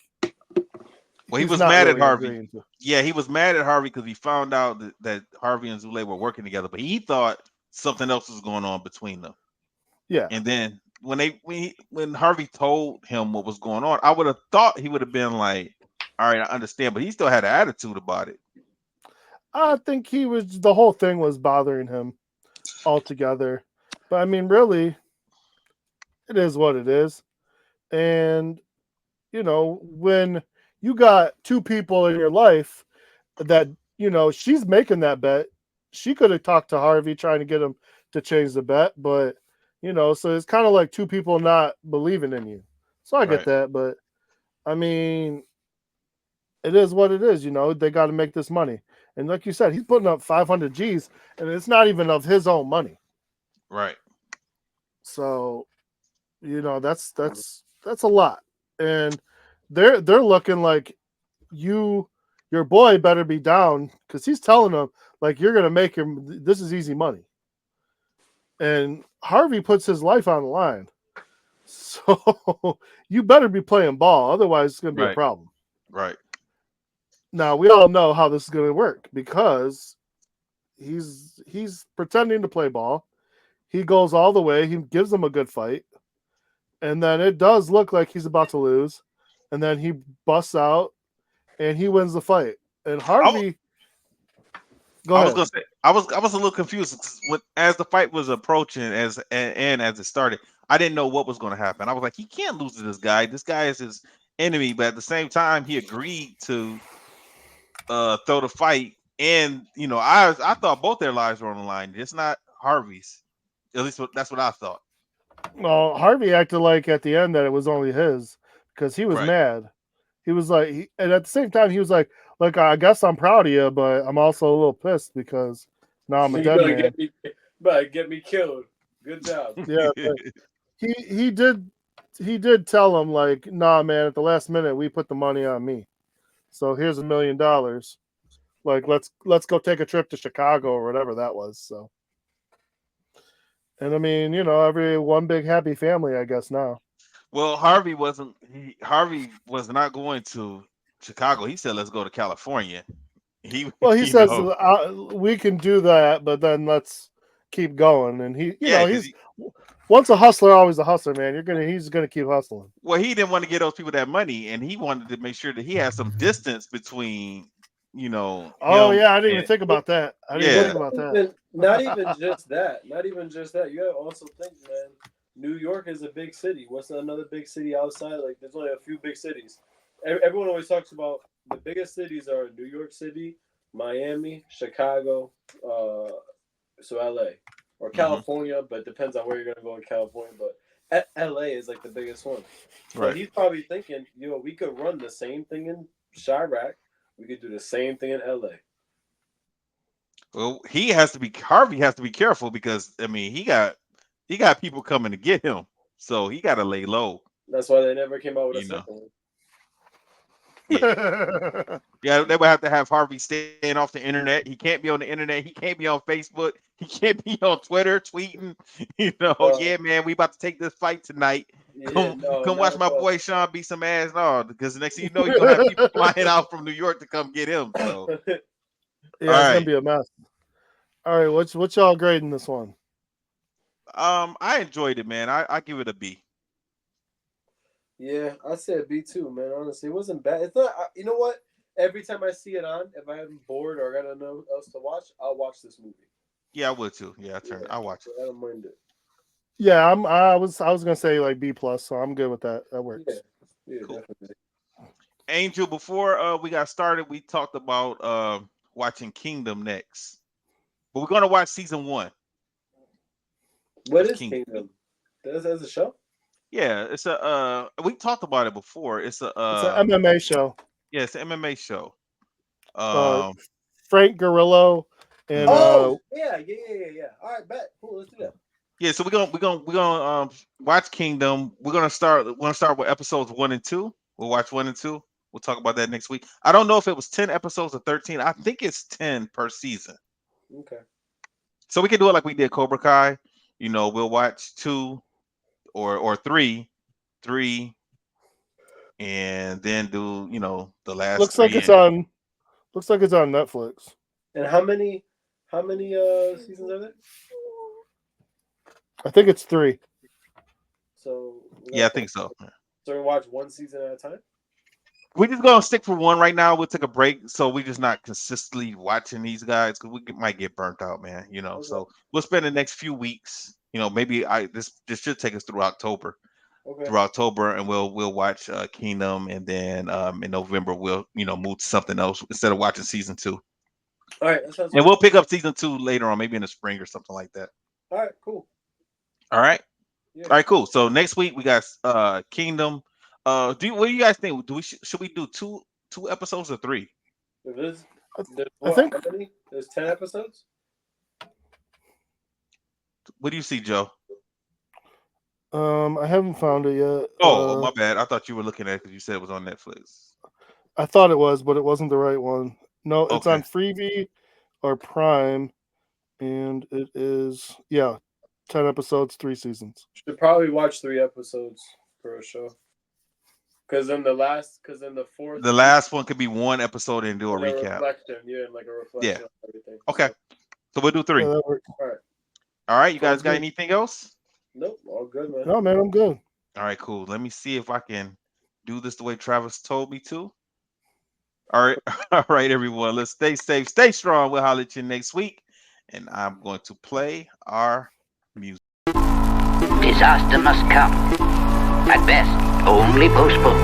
well, he was mad at Harvey. Yeah, he was mad at Harvey because he found out that Harvey and Zule were working together, but he thought something else was going on between them. Yeah. And then when Harvey told him what was going on, I would have thought he would have been like, "All right, I understand," but he still had an attitude about it. I think the whole thing was bothering him altogether. But I mean, really, it is what it is. And, when you got two people in your life that, she's making that bet, she could have talked to Harvey trying to get him to change the bet. But, so it's kind of like two people not believing in you. So I get Right. that. But I mean, it is what it is. They got to make this money. And like you said, he's putting up 500 G's, and it's not even of his own money. Right. So, that's a lot. And they're looking like your boy better be down, because he's telling them like, you're gonna make him, this is easy money. And Harvey puts his life on the line. So you better be playing ball, otherwise it's gonna be a Right. problem. Right. Now we all know how this is gonna work, because he's pretending to play ball. He goes all the way, he gives them a good fight, and then it does look like he's about to lose, and then he busts out and he wins the fight. And Harvey, go I ahead. was gonna say I was a little confused 'cause as the fight was approaching, and as it started, I didn't know what was going to happen. I was like, he can't lose to this guy. This guy is his enemy, but at the same time, he agreed to throw the fight. And I thought both their lives were on the line. It's not Harvey's. At least that's what I thought. Well, Harvey acted like at the end that it was only his, because he was Right. mad. He was like, and at the same time, he was like, "Look, I guess I'm proud of you, but I'm also a little pissed because now I'm a dead man." Get me killed. Good job. Yeah, but he did tell him like, "Nah, man, at the last minute we put the money on me, so here's $1 million. Like, let's go take a trip to Chicago or whatever that was." So, and I mean, every one big happy family, I guess now. Well, Harvey wasn't. Harvey was not going to Chicago. He said, "Let's go to California." He, Well, he you says know, we can do that, but then let's keep going. And yeah, because he's once a hustler, always a hustler, man. He's gonna keep hustling. well, he didn't want to get those people that money, and he wanted to make sure that he had some distance between, Oh him yeah, I didn't even and think about that. I didn't Well, yeah, think about that. not even just that. Not even just that. You gotta also think, man. New York is a big city. What's another big city outside? Like, there's only a few big cities. Everyone always talks about the biggest cities are New York City, Miami, Chicago, so LA or California, but depends on where you're gonna go in California. But LA is like the biggest one. So right. he's probably thinking, we could run the same thing in Chirac. We could do the same thing in LA. Well, Harvey has to be careful because I mean he got people coming to get him, so he got to lay low. That's why they never came out with a You know, second one. yeah, yeah. They would have to have Harvey staying off the internet. He can't be on the internet. He can't be on Facebook. He can't be on Twitter tweeting. Yeah, man, we about to take this fight tonight. Yeah, Come not watch at my all. boy Sean beat some ass. No, because the next thing you know, you're gonna have people flying out from New York to come get him. So, Yeah, all it's gonna right. be a mess. All right, what's y'all grading this one? I enjoyed it, man. I give it a B. Yeah, I said B2, man. Honestly, it wasn't bad. It's not. You know what? Every time I see it on, if I'm bored or I got nothing else to watch, I'll watch this movie. Yeah, I would too. Yeah, I'll watch So it. I don't mind it. Yeah, I was gonna say like B plus, so I'm good with that. That works. Yeah, Cool. definitely. Angel, before we got started, we talked about watching Kingdom next, but we're gonna watch season 1. What Of is Kingdom. Kingdom? That's a show. Yeah, it's a we talked about it before. It's It's an MMA show. yeah, it's an MMA show. Uh, Um, Frank Grillo and Oh, yeah. All right, bet. Cool, let's do that. yeah, so we're gonna watch Kingdom. We're gonna start with episodes 1 and 2. We'll watch 1 and 2. We'll talk about that next week. I don't know if it was 10 episodes or 13. I think it's 10 per season. Okay. So we can do it like we did Cobra Kai. We'll watch 2 or 3, and then do the last looks 3. like it's on Netflix. And how many seasons are there? I think it's 3. So Yeah, I think so. So we watch one season at a time. We're just gonna stick for one right now. We'll take a break, so we're just not consistently watching these guys because we might get burnt out, man. You know, Okay. so we'll spend the next few weeks. You know, maybe this should take us through October. Okay. Through October, and we'll watch Kingdom, and then in November we'll move to something else instead of watching season 2. All right, that sounds And good. we'll pick up season 2 later on, maybe in the spring or something like that. All right, cool. All right. Yeah. All right, cool. So next week we got Kingdom. What do you guys think? Should we do two episodes or 3? There's I think how many? There's 10 episodes. What do you see, Joe? I haven't found it yet. Oh, my bad. I thought you were looking at it because you said it was on Netflix. I thought it was, but it wasn't the right one. No, it's Okay. on Freevee or Prime, and it is 10 episodes, 3 seasons. Should probably watch 3 episodes for a show. Because then the fourth. The last one could be 1 episode and do a recap. Reflection, like a reflection of everything. Okay. So we'll do 3. Yeah, that works. All right. All right. You guys Sounds got good. anything else? Nope, all good, man. No, man, I'm good. All right, cool. Let me see if I can do this the way Travis told me to. All right. All right, everyone. Let's stay safe, stay strong. We'll holler at you next week. And I'm going to play our music. Disaster must come. At best, only postponed.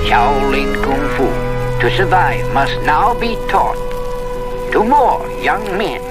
Shaolin Kung Fu, to survive, must now be taught to more young men.